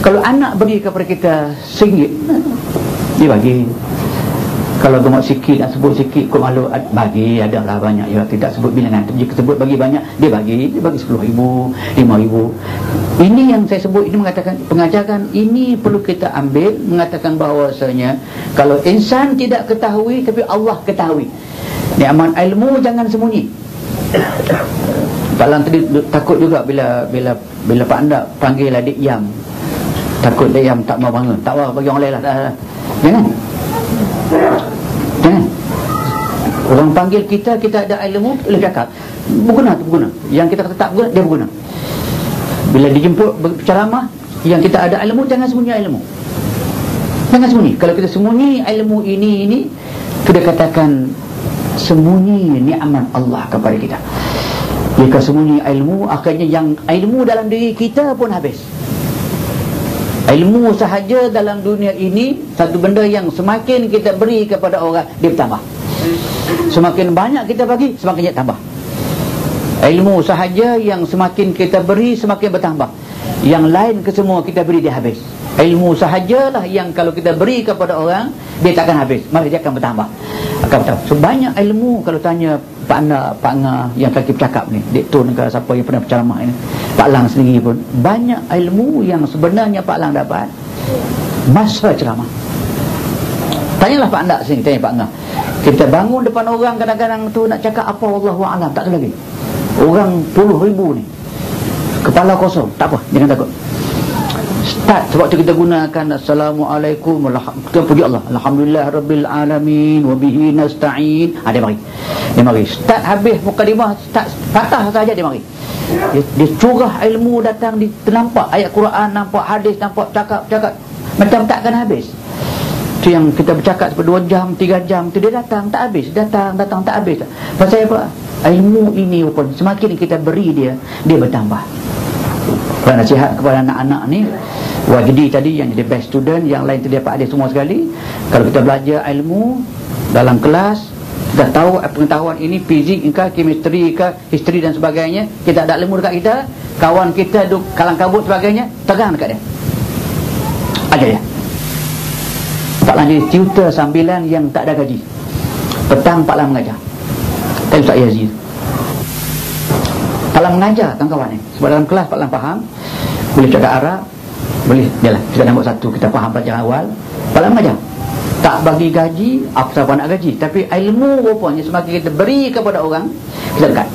Kalau anak beri kepada kita RM1, dia bagi. Kalau gemuk sikit, nak sebut sikit, kau malu bagi, adalah banyak. Ya, tidak sebut bilangan, tapi jika sebut bagi banyak, dia bagi RM10,000, RM5,000. Ini yang saya sebut, ini mengatakan pengajaran ini perlu kita ambil, mengatakan bahawasanya kalau insan tidak ketahui, tapi Allah ketahui. Nikmat ilmu jangan sembunyi. Pak Lang tadi takut juga bila Pak Anda panggil adik Yam, takut adik Yam tak mau bangun. Tak mau bagi orang lain lah. Jangan. Orang panggil kita, kita ada ilmu, boleh cakap berguna tu berguna. Yang kita kata tak berguna, dia berguna. Bila dijemput berceramah, yang kita ada ilmu, jangan sembunyi ilmu. Jangan sembunyi. Kalau kita sembunyi ilmu ini kita katakan sembunyi nikmat Allah kepada kita. Jika sembunyi ilmu, akhirnya yang ilmu dalam diri kita pun habis. Ilmu sahaja dalam dunia ini satu benda yang semakin kita beri kepada orang, dia bertambah. Semakin banyak kita bagi, semakin dia tambah. Ilmu sahaja yang semakin kita beri, semakin bertambah. Yang lain kesemua kita beri, dia habis. Ilmu sahajalah yang kalau kita beri kepada orang, dia takkan habis, malah dia akan bertambah. So, banyak ilmu. Kalau tanya Pak Angah yang kaki bercakap ni, Dek Tun ke siapa yang pernah berceramah ini, Pak Lang sendiri pun, banyak ilmu yang sebenarnya Pak Lang dapat masa ceramah. Tanyalah Pak Andak sini, tanya Pak Angah. Kita bangun depan orang kadang-kadang tu nak cakap apa, Wallahualam, tak ada lagi. Orang puluh ribu ni, kepala kosong, tak apa, jangan takut. Start sebab tu kita gunakan Assalamualaikum, kita puji Allah, Alhamdulillah Rabbil Alamin, Wabihi Nasta'in. Dia mari start, habis mukadimah, start patah saja dia mari. Dia curah ilmu datang, nampak ayat Quran, nampak hadis, nampak cakap macam takkan habis. Tu yang kita bercakap seperti 2 jam, 3 jam tu dia datang tak habis, datang tak habis. Pasal apa? Ilmu ini pun semakin kita beri dia bertambah. Kalau nasihat kepada anak-anak ni, Wajdi tadi yang jadi best student, yang lain tu dia Pak Adi semua sekali. Kalau kita belajar ilmu dalam kelas, kita tahu pengetahuan ini fizik ke, chemistry ke, history dan sebagainya, kita ada ilmu dekat kita, kawan kita duk kalang kabut sebagainya, tegang dekat dia, ajar dia. Pak Lang jadi tutor sambilan yang tak ada gaji. Petang Pak Lang mengajar. Tanya Ustaz Yazid, Pak Lang mengajar kawan-kawan ni. Sebab dalam kelas Pak Lang faham, boleh cakap Arab, boleh, jalan kita nombor 1, kita faham pelajaran awal. Pak Lang mengajar, tak bagi gaji, apa siapa nak gaji, tapi ilmu rupanya semakin kita beri kepada orang, kita dekat.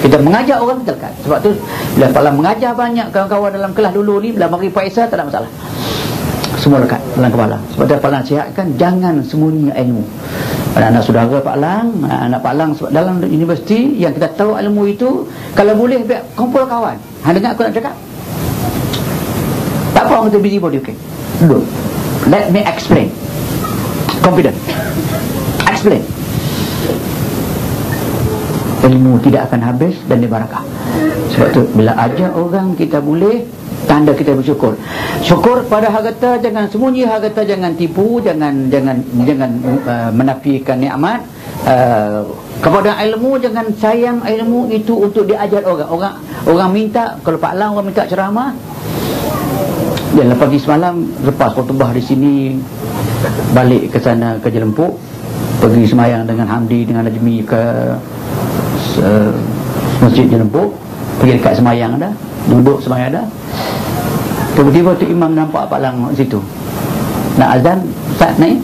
Kita mengajar orang, kita dekat. Sebab tu bila Pak Lang mengajar banyak kawan-kawan dalam kelas dulu ni, bila mari Faisal tak ada masalah, semua dekat dalam kepala. Sebab tu Pak Lang sihatkan, jangan sembunyi ilmu. Anak-anak saudara Pak Lang, anak Pak Lang dalam universiti yang kita tahu ilmu itu, kalau boleh biar kumpul kawan. Dengar aku nak cakap, tak apa orang kata busybody, okay, duduk, let me explain, confident, explain. Ilmu tidak akan habis dan dibarakah. Sebab tu bila ajar orang, kita boleh, tanda kita bersyukur. Syukur pada harta, jangan sembunyi harta, jangan tipu, jangan menafikan nikmat. Kepada ilmu, jangan sayang ilmu itu untuk diajar orang. Orang minta, kalau Pak Lang orang minta ceramah, dia pagi semalam lepas khutbah di sini, balik ke sana ke Jelempuk, pergi semayang dengan Hamdi dengan Najmi ke Masjid Jelempuk, pergi dekat semayang dah, duduk semayang dah. Tiba-tiba tu imam nampak Pak Lang situ nak azan, Ustaz naik,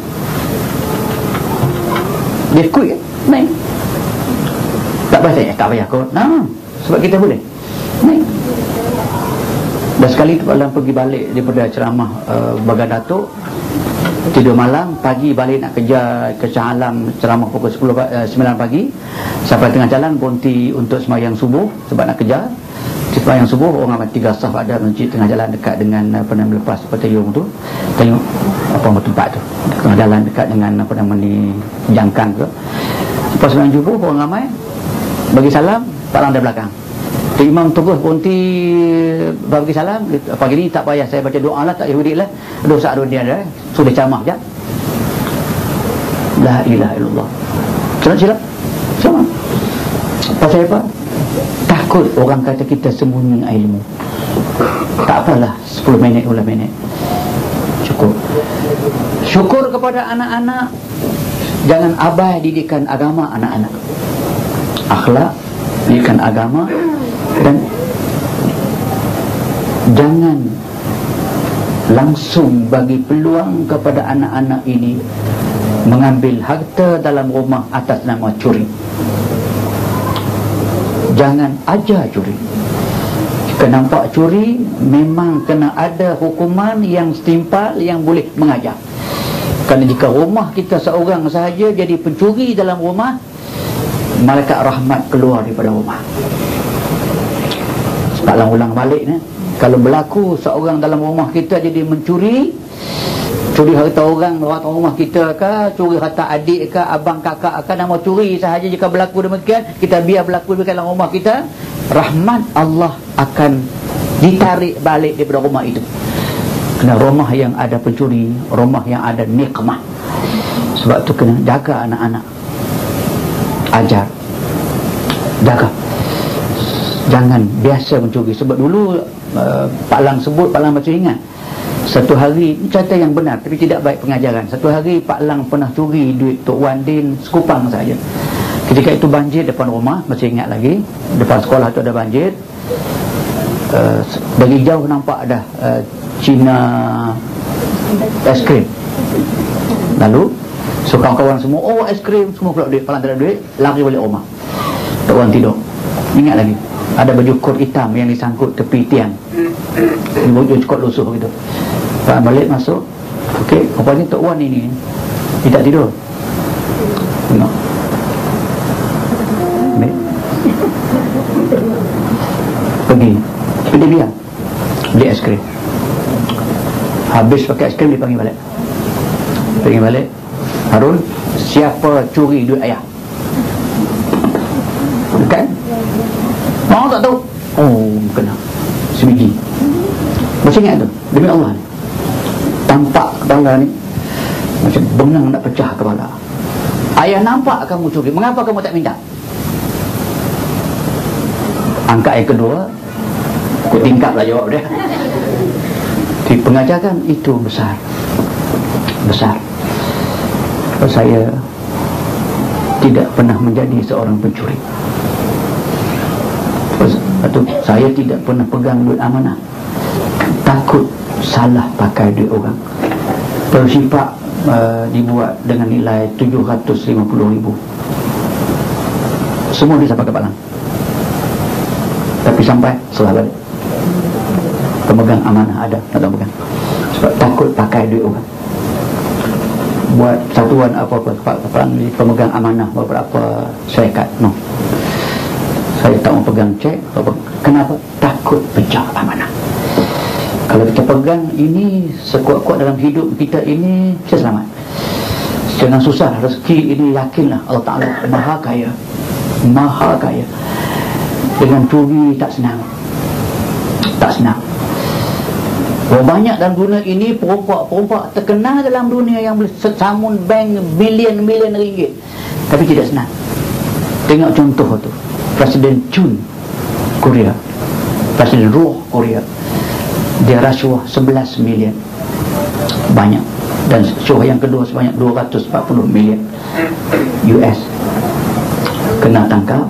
dia quick naik, tak payah kau, sebab kita boleh naik. Dan sekali tu Pak Lang pergi balik daripada ceramah Bagan Datuk, tidur malam, pagi balik nak kejar ke Shah Alam, ceramah pukul 9 pagi, sampai tengah jalan berhenti untuk semayang subuh sebab nak kejar. Semayang subuh, orang ramai 3 saf ada masjid tengah jalan dekat dengan lepas petayung tu, tengok apa tempat tu, tengah jalan dekat dengan jangkang ke. Lepas semayang subuh, orang ramai bagi salam, Pak Lang dari belakang. Tu imam terus berhenti bagi salam. Pagi ni tak payah saya baca doa lah, tak Yahudi lah, dosa dunia dah, sudah camah je. La ilaha illallah. Silap sama. Pasal apa? Takut orang kata kita sembunyi ilmu. Tak apalah, 10 minit, 12 minit cukup. Syukur kepada anak-anak, jangan abai didikan agama anak-anak, akhlak, didikan agama. Dan jangan langsung bagi peluang kepada anak-anak ini mengambil harta dalam rumah atas nama curi. Jangan ajar curi. Jika nampak curi, memang kena ada hukuman yang setimpal yang boleh mengajar. Kerana jika rumah kita seorang sahaja jadi pencuri dalam rumah, malaikat rahmat keluar daripada rumah. Sebab ulang balik ni, kalau berlaku seorang dalam rumah kita jadi mencuri, curi harta orang rumah kita ke, curi harta adik ke, abang kakak ke, nama curi sahaja, jika berlaku demikian, kita biar berlaku demikian dalam rumah kita, rahmat Allah akan ditarik balik daripada rumah itu. Kena rumah yang ada pencuri, rumah yang ada nikmah. Sebab tu kena jaga anak-anak, ajar, jaga, jangan biasa mencuri. Sebab dulu Pak Lang sebut, Pak Lang masih ingat, satu hari, cerita yang benar tapi tidak baik pengajaran, satu hari Pak Lang pernah curi duit Tok Wan Din sekupang saja. Ketika itu banjir depan rumah, masih ingat lagi, depan sekolah tu ada banjir. Dari jauh nampak ada Cina es krim. Lalu so kawan-kawan semua, oh es krim, semua keluar duit. Palang tak ada duit, lari balik rumah. Tok Wan tidur. Ingat lagi, ada baju kot hitam yang disangkut tepi tiang, baju kot lusuh gitu. Palang balik masuk, okey, rupanya Tok Wan ini tidak tidur. Tengok, pergi dia biar beli es krim. Habis pakai es krim, dipanggil balik. Panggil balik, Harun, siapa curi duit ayah? Kan? Orang tak tahu. Oh, kena sebiji. Macam ingat tu, demi Allah ni, tampak kepala ni macam bengang nak pecah kepala. Ayah nampak kamu curi, mengapa kamu tak minta? Angkat yang kedua, ikut tingkap lah jawab dia. Di pengajaran itu besar. Saya tidak pernah menjadi seorang pencuri. Atau saya tidak pernah pegang duit amanah. Takut salah pakai duit orang. Persifak dibuat dengan nilai 750,000. Semua bisa pakai Pak Lang. Tapi sampai serah balik. Pemegang amanah ada, tak pegang. Sebab takut pakai duit orang. Buat satuan apa-apa, pemegang amanah beberapa syarikat, no. Saya tak mau pegang cek. Kenapa? Takut pecah amanah. Kalau kita pegang ini sekuat-kuat dalam hidup kita ini, kita selamat. Jangan susah rezeki ini, yakinlah Allah Ta'ala Maha Kaya. Maha Kaya. Dengan curi tak senang. Banyak dalam dunia ini perompak terkenal dalam dunia yang boleh samun bank bilion-bilion ringgit, tapi tidak senang. Tengok contoh tu, Presiden Chun Korea, Presiden Roh Korea, dia rasuah 11 million, banyak. Dan rasuah yang kedua sebanyak 240 million US. Kena tangkap,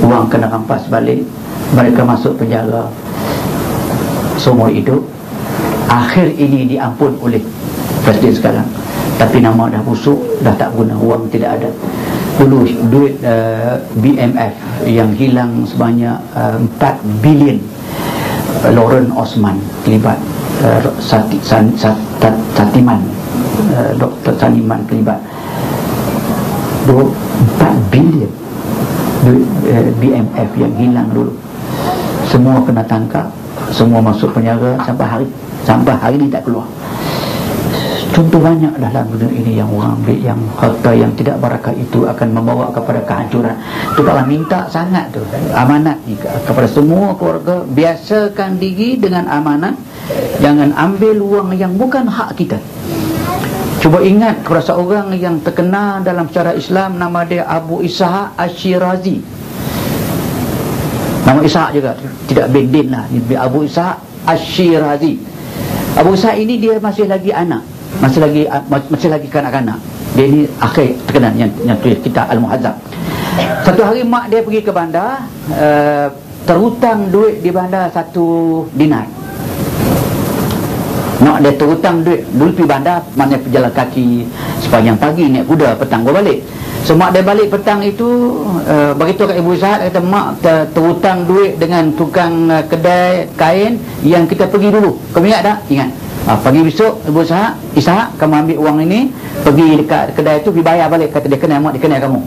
uang kena rampas balik, mereka masuk penjara seumur hidup. Akhir ini diampun oleh Presiden sekarang, tapi nama dah busuk, dah tak guna, wang tidak ada. Dulu duit BMF yang hilang sebanyak 4 bilion. Lauren Osman terlibat, Satiman, Dr. Saniman terlibat. 4 bilion duit BMF yang hilang dulu. Semua kena tangkap, semua masuk penjara sampai hari ini tak keluar. Contoh banyak dalam dunia ini yang orang ambil, yang harta yang tidak barakah itu akan membawa kepada kehancuran. Itu kalau minta sangat tu, amanat ni kepada semua keluarga, biasakan diri dengan amanat. Jangan ambil wang yang bukan hak kita. Cuba ingat kepada seorang yang terkenal dalam sejarah Islam, nama dia Abu Ishaq Ash-Shirazi. Nama Ishaq juga, tidak bin Din lah, Abu Ishaq Ash-Shirazi. Abu Ishaq ini dia masih lagi anak, masih lagi kanak-kanak. Dia ni akhir terkenal yang tulis kitab Al-Muhazzab. Satu hari mak dia pergi ke bandar, terhutang duit di bandar 1 dinar. Mak dia terhutang duit. Dulu pergi bandar, mana berjalan kaki sepanjang pagi, naik kuda, petang baru balik. So mak dia balik petang itu, beritahu kat Ibu Ishaq, kata mak terhutang duit dengan tukang kedai kain yang kita pergi dulu. Kau ingat tak? Ingat. Pagi besok Ibu Ishak, kamu ambil uang ini, pergi dekat kedai tu, pergi bayar balik. Kata dia kenal mak, dia kenal kamu.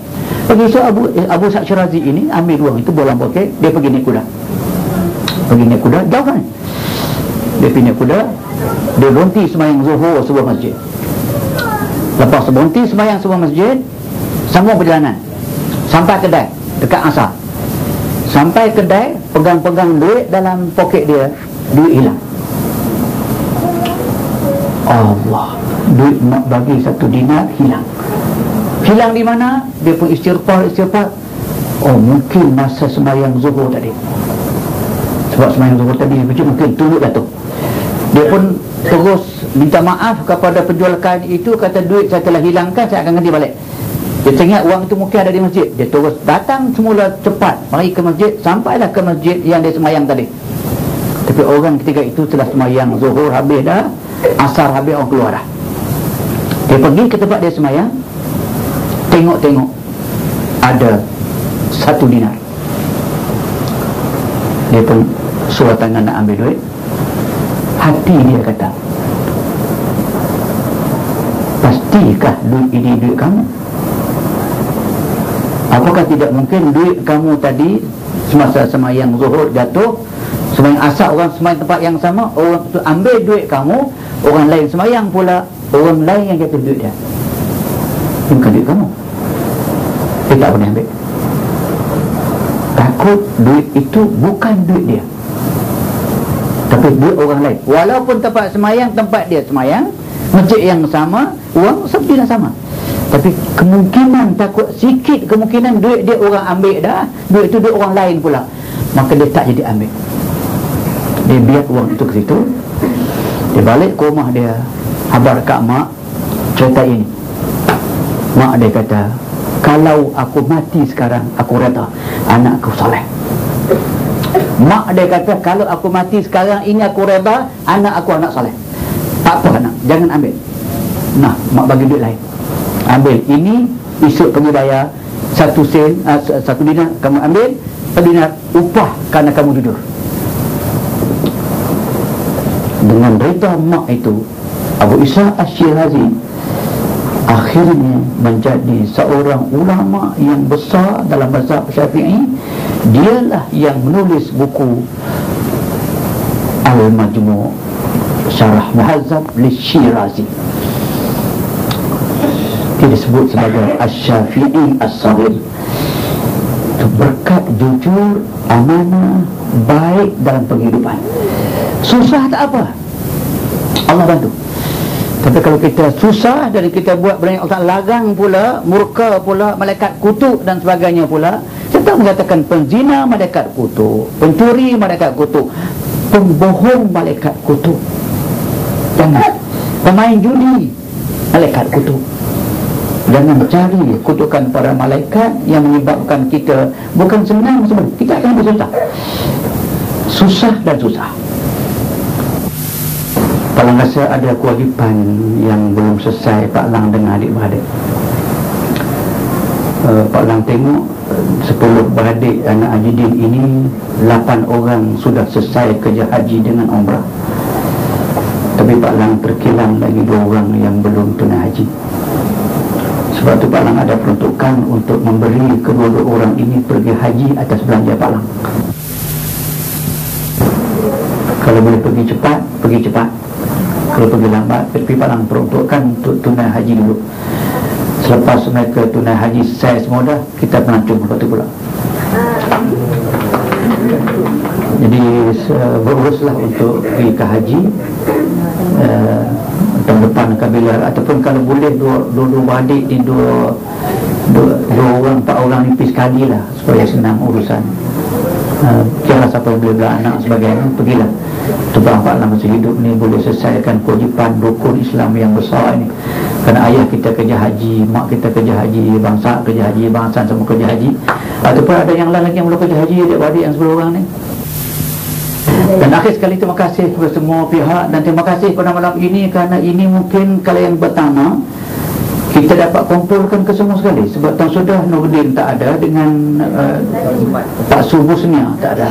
Pagi besok Abu Ishak Syirazi ini ambil uang itu, bolang poket, dia pergi naik kuda. Jauh kan? Dia pergi naik kuda, dia berhenti sembahyang zuhur sebuah masjid. Lepas berhenti sembahyang sebuah masjid, sambung perjalanan sampai kedai dekat asar. Sampai kedai, pegang-pegang duit dalam poket dia, duit hilang. Allah, duit nak bagi 1 dinar hilang. Hilang di mana? Dia pun istighfar. Oh, mungkin masa sembahyang zuhur tadi. Sebab sembahyang zuhur tadi mungkin turut Datuk. Dia pun terus minta maaf kepada penjual kain itu, kata duit saya telah hilangkan, saya akan ganti balik. Dia teringat wang itu mungkin ada di masjid. Dia terus datang semula cepat, mari ke masjid, sampailah ke masjid yang dia sembahyang tadi. Tapi orang ketika itu telah sembahyang zuhur habis dah, asar habis, orang keluar dah. Dia pergi ke tempat dia sembahyang, tengok ada 1 dinar. Dia pun suruh tangan nak ambil duit. Hati dia kata, pastikah duit ini duit kamu? Apakah tidak mungkin duit kamu tadi semasa sembahyang zuhur jatuh, sembahyang asar orang sembahyang tempat yang sama, orang tu ambil duit kamu, orang lain sembahyang pula, orang lain yang jatuh duit dia. Bukan duit kamu. Dia tak boleh ambil. Takut duit itu bukan duit dia, tapi duit orang lain. Walaupun tempat sembahyang, tempat dia sembahyang, masjid yang sama, uang seperti yang sama, tapi kemungkinan, takut sikit kemungkinan duit dia orang ambil dah, duit itu duit orang lain pula, maka dia tak jadi ambil. Dia biar uang itu ke situ. Dia balik ke rumah dia, habar kat mak cerita ini. Mak dia kata, kalau aku mati sekarang, aku reda anak aku soleh. Mak dia kata, kalau aku mati sekarang ini, aku reda anak aku anak soleh. Tak apa anak, jangan ambil. Nah, mak bagi duit lain. Ambil ini, esok kamu bayar 1 sen, 1 dinar kamu ambil, 1 dinar upah kerana kamu jujur. Dengan reda mak itu, Abu Ishak Syirazi akhirnya menjadi seorang ulama yang besar dalam mazhab Syafi'i. Dialah yang menulis buku Al-Majmu' Syarah Muhazzab Syirazi. Dia disebut sebagai Asy-Syafi'i As-Saghir. Berkat jujur, amanah, baik dalam kehidupan. Susah tak apa, Allah bantu. Tapi kalau kita susah dan kita buat benda yang Allah larang pula, murka pula, malaikat kutuk dan sebagainya pula. Kita mengatakan penzina malaikat kutuk, pencuri malaikat kutuk, pembohong malaikat kutuk. Jangan. Pemain judi malaikat kutuk. Jangan cari kutukan para malaikat yang menyebabkan kita bukan senang sebenarnya, kita akan bersusah. Susah dan susah. Kalau rasa ada kewajipan yang belum selesai Pak Lang dengan adik-beradik, Pak Lang tengok 10 beradik anak Haji Din ini, 8 orang sudah selesai kerja haji dengan umrah. Tapi Pak Lang terkilang lagi 2 orang yang belum tunai haji. Sebab tu Pak Lang ada peruntukan untuk memberi kedua-dua orang ini pergi haji atas belanja Pak Lang. Kalau boleh pergi cepat, pergi cepat. Kalau pergi lambat, tapi Pak Lang peruntukkan untuk tunai haji dulu. Selepas mereka tunai haji selesai semua dah, kita pelancong lepas tu pula. Jadi beruruslah untuk pergi ke haji tahun depan bila, ataupun kalau boleh dua adik ni, dua orang, 4 orang nipis sekali lah, supaya senang urusan. Kira siapa yang boleh beranak sebagainya, pergilah. Tumpang Pak Lang masih hidup ni boleh selesaikan kewajipan rukun Islam yang besar ini. Kerana ayah kita kerja haji, mak kita kerja haji, bangsa kerja haji, bangsa semua kerja haji, ataupun ada yang lain lagi yang belum kerja haji, adik-adik yang 10 orang ni. Dan akhir sekali terima kasih kepada semua pihak, dan terima kasih pada malam ini, kerana ini mungkin kalau yang pertama kita dapat kumpulkan ke semua sekali. Sebab Tuan Sudah Nurdin tak ada dengan Pak Subusnia tak ada.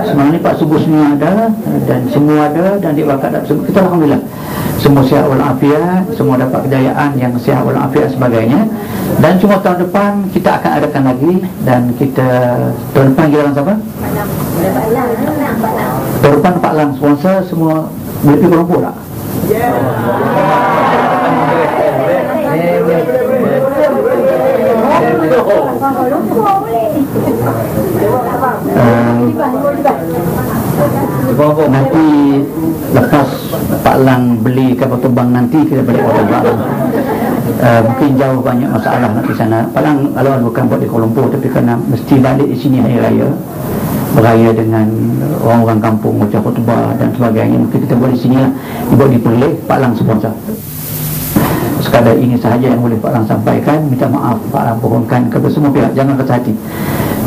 Sebenarnya Pak Subusnia ada dan semua ada, dan di bakat kita alhamdulillah semua sihat walafiat, semua dapat kejayaan yang sihat walafiat sebagainya. Dan cuma tahun depan kita akan adakan lagi, dan kita tahun depan giliran siapa? Tahun depan Pak Lang sponsor semua. Boleh pergi Kuala Lumpur tak? Nanti lepas Pak Lang beli kapal terbang, nanti kita balik kapal terbang. Mungkin jauh banyak masalah nak di sana. Pak Lang kalau bukan buat di Kuala Lumpur, tapi kerana mesti balik di sini hari raya, beraya dengan orang-orang kampung, ucap khutbah dan sebagainya. Mungkin kita buat di sini lah, dibuat di Perlis. Pak Lang sponsor. Sekadar ini sahaja yang boleh Pak Lang sampaikan. Minta maaf Pak Lang, mohonkan kepada semua pihak, jangan kata hati.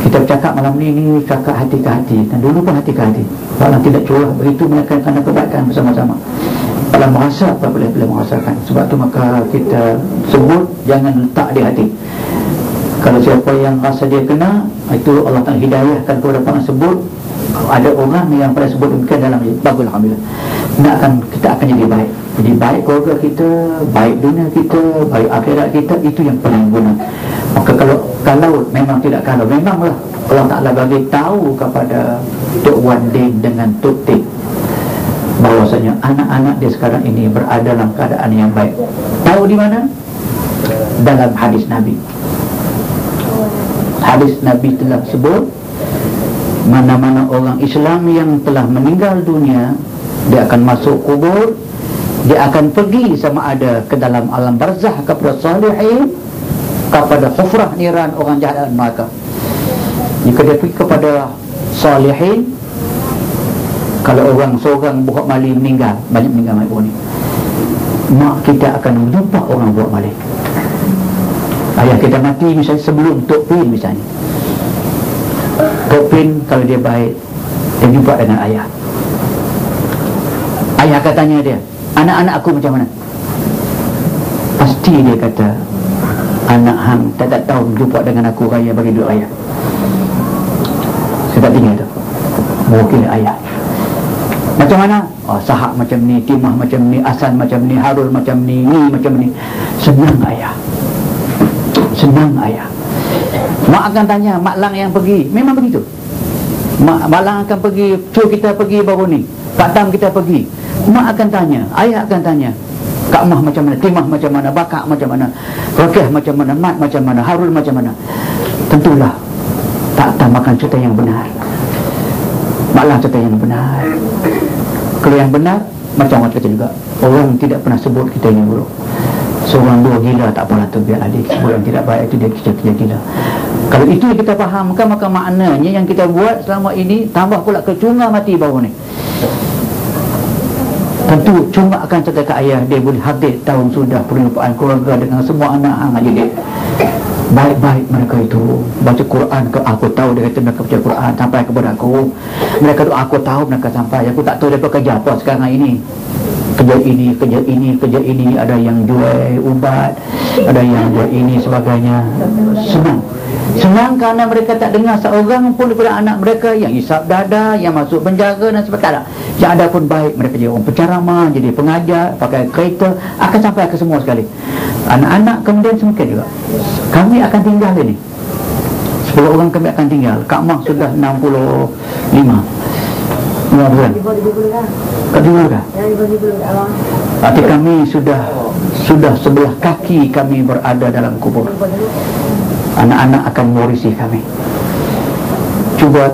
Kita bercakap malam ni cakap hati ke hati, dan dulu pun hati ke hati. Pak Lang tidak curah begitu, menekan kerana kebaikan bersama-sama. Pak Lang merasa apabila merasakan. Sebab tu maka kita sebut, jangan letak di hati. Kalau siapa yang rasa dia kena, itu Allah Ta'ala hidayahkan kepada Pak Lang sebut. Ada orang yang pada sebut demikian dalam bagus, alhamdulillah. Kita akan jadi baik. Jadi baik keluarga kita, baik dunia kita, baik akhirat kita, itu yang paling guna. Maka kalau memang tidak, kalau memanglah Allah Ta'ala bagi tahu kepada Tok Wan Din dengan Tok Tik bahawasanya anak-anak dia sekarang ini berada dalam keadaan yang baik. Tahu di mana? Dalam hadis Nabi. Hadis Nabi telah sebut, mana-mana orang Islam yang telah meninggal dunia, dia akan masuk kubur, dia akan pergi sama ada ke dalam alam barzah kepada salihin, kepada hufrah niran orang jahat dan neraka. Jika dia pergi kepada salihin, kalau orang seorang buat mali meninggal, banyak meninggal mai ni, mak kita akan jumpa orang buat mali. Ayah kita mati misalnya sebelum Tok Pin misalnya. Tok Pin kalau dia baik, dia jumpa dengan ayah. Ayah akan tanya dia, anak-anak aku macam mana? Pasti dia kata, anak hang tak tahu jumpa dengan aku, raya bagi duit ayah. Saya tak tinggal tu, mewakili ayah. Macam mana? Oh, Sahak macam ni, Timah macam ni, Asan macam ni, Harul macam ni, macam ni. Senang ayah, senang ayah. Mak akan tanya, Mak Lang yang pergi, memang begitu. Mak Lang akan pergi, cu kita pergi baru ni, Pak Tam kita pergi. Mak akan tanya, ayah akan tanya, Kak Mah macam mana, Timah macam mana, Bakak macam mana, Rokeh macam mana, Mat macam mana, Harul macam mana. Tentulah Pak Tam akan cerita yang benar, Mak Lang cerita yang benar. Kalau yang benar, macam orang kata juga, orang tidak pernah sebut kita ini buruk. Seorang dua gila tak apalah tu, biar adik. Orang tidak baik itu dia kerja gila. Kalau itu yang kita fahamkan, maka maknanya yang kita buat selama ini tambah pula kecunga mati bawah ni. Tentu cuma akan cerita ke ayah, dia boleh hadir tahun sudah perjumpaan keluarga dengan semua anak hang aja dia. Baik-baik mereka itu baca Quran ke, aku tahu dia kata mereka baca Quran sampai kepada aku. Mereka doa, aku tahu mereka sampai. Aku tak tahu mereka kerja apa sekarang ini. Kerja ini, ada yang jual ubat, ada yang buat ini sebagainya. Senang kerana mereka tak dengar seorang pun daripada anak mereka yang isap dada, yang masuk penjara dan sebagainya. Yang ada pun baik, mereka jadi orang penceramah, jadi pengajar, pakai kereta, akan sampai ke semua sekali. Anak-anak kemudian semakin juga. Kami akan tinggal ini, 10 orang kami akan tinggal. Kak Mah sudah 65 bulan. Kedua kah? Arti kami sudah sebelah kaki kami berada dalam kubur. Anak-anak akan mewarisi kami. Cuba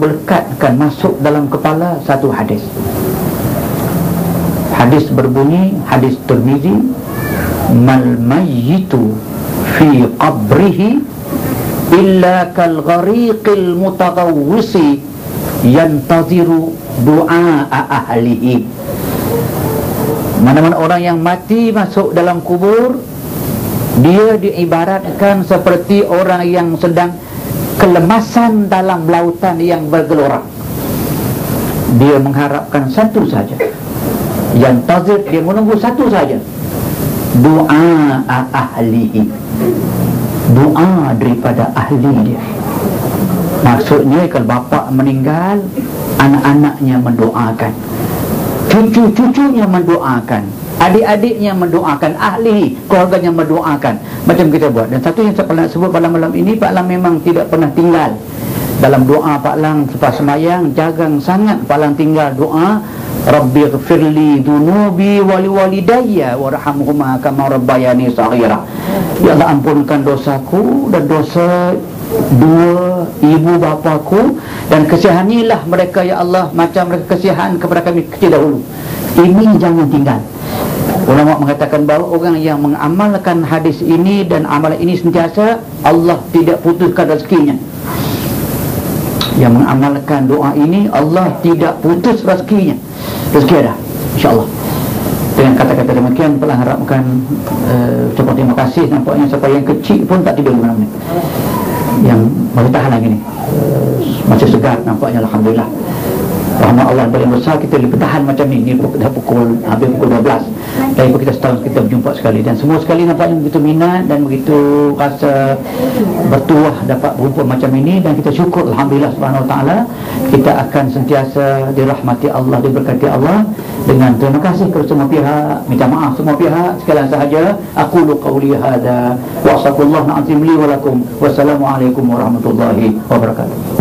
lekatkan masuk dalam kepala satu hadis. Hadis berbunyi, hadis Tirmizi, mal mayyitu fi qabrihi illa kal ghariqil mutaghawwisi yantaziru du'a ahlihi. Mana-mana orang yang mati masuk dalam kubur, dia diibaratkan seperti orang yang sedang kelemasan dalam lautan yang bergelora. Dia mengharapkan satu saja, yantazir, dia menunggu satu saja, doa ahlihi, doa daripada ahli dia. Maksudnya kalau bapa meninggal, anak-anaknya mendoakan, cucu-cucunya mendoakan, adik-adiknya mendoakan, ahli keluarganya mendoakan. Macam kita buat. Dan satu yang saya pernah sebut pada malam ini, Pak Lang memang tidak pernah tinggal dalam doa. Pak Lang selepas semayang jarang sangat Pak Lang tinggal doa, Rabbighfirli dunubi wali walidayya warhamhuma kama rabbayani saghira. Ya Allah, ampunkan dosaku dan dosa dua ibu bapaku, dan kasihanilah mereka ya Allah macam mereka kasihan kepada kami kecil dahulu. Ini jangan tinggal. Ulama mengatakan bahawa orang yang mengamalkan hadis ini dan amalan ini sentiasa, Allah tidak putuskan rezekinya. Yang mengamalkan doa ini, Allah tidak putus rezekinya. Rezeki ada, insyaAllah. Dengan kata-kata demikian, telah harapkan ucapan terima kasih. Nampaknya siapa yang kecil pun tak tidur mana-mana, yang masih tahan lagi ni, masih segar nampaknya, alhamdulillah. Rahmat Allah yang besar, kita boleh bertahan macam ni. Ni dah habis pukul 12. Daripada kita setahun kita berjumpa sekali, dan semua sekali nampaknya begitu minat dan begitu rasa bertuah dapat berjumpa macam ini. Dan kita syukur, alhamdulillah subhanahu wa ta'ala, kita akan sentiasa dirahmati Allah, diberkati Allah. Dengan terima kasih kepada semua pihak, minta maaf semua pihak. Sekalian sahaja aqulu qawli hadza wa astaghfirullah al-azim li wa lakum. Wassalamualaikum warahmatullahi wabarakatuh.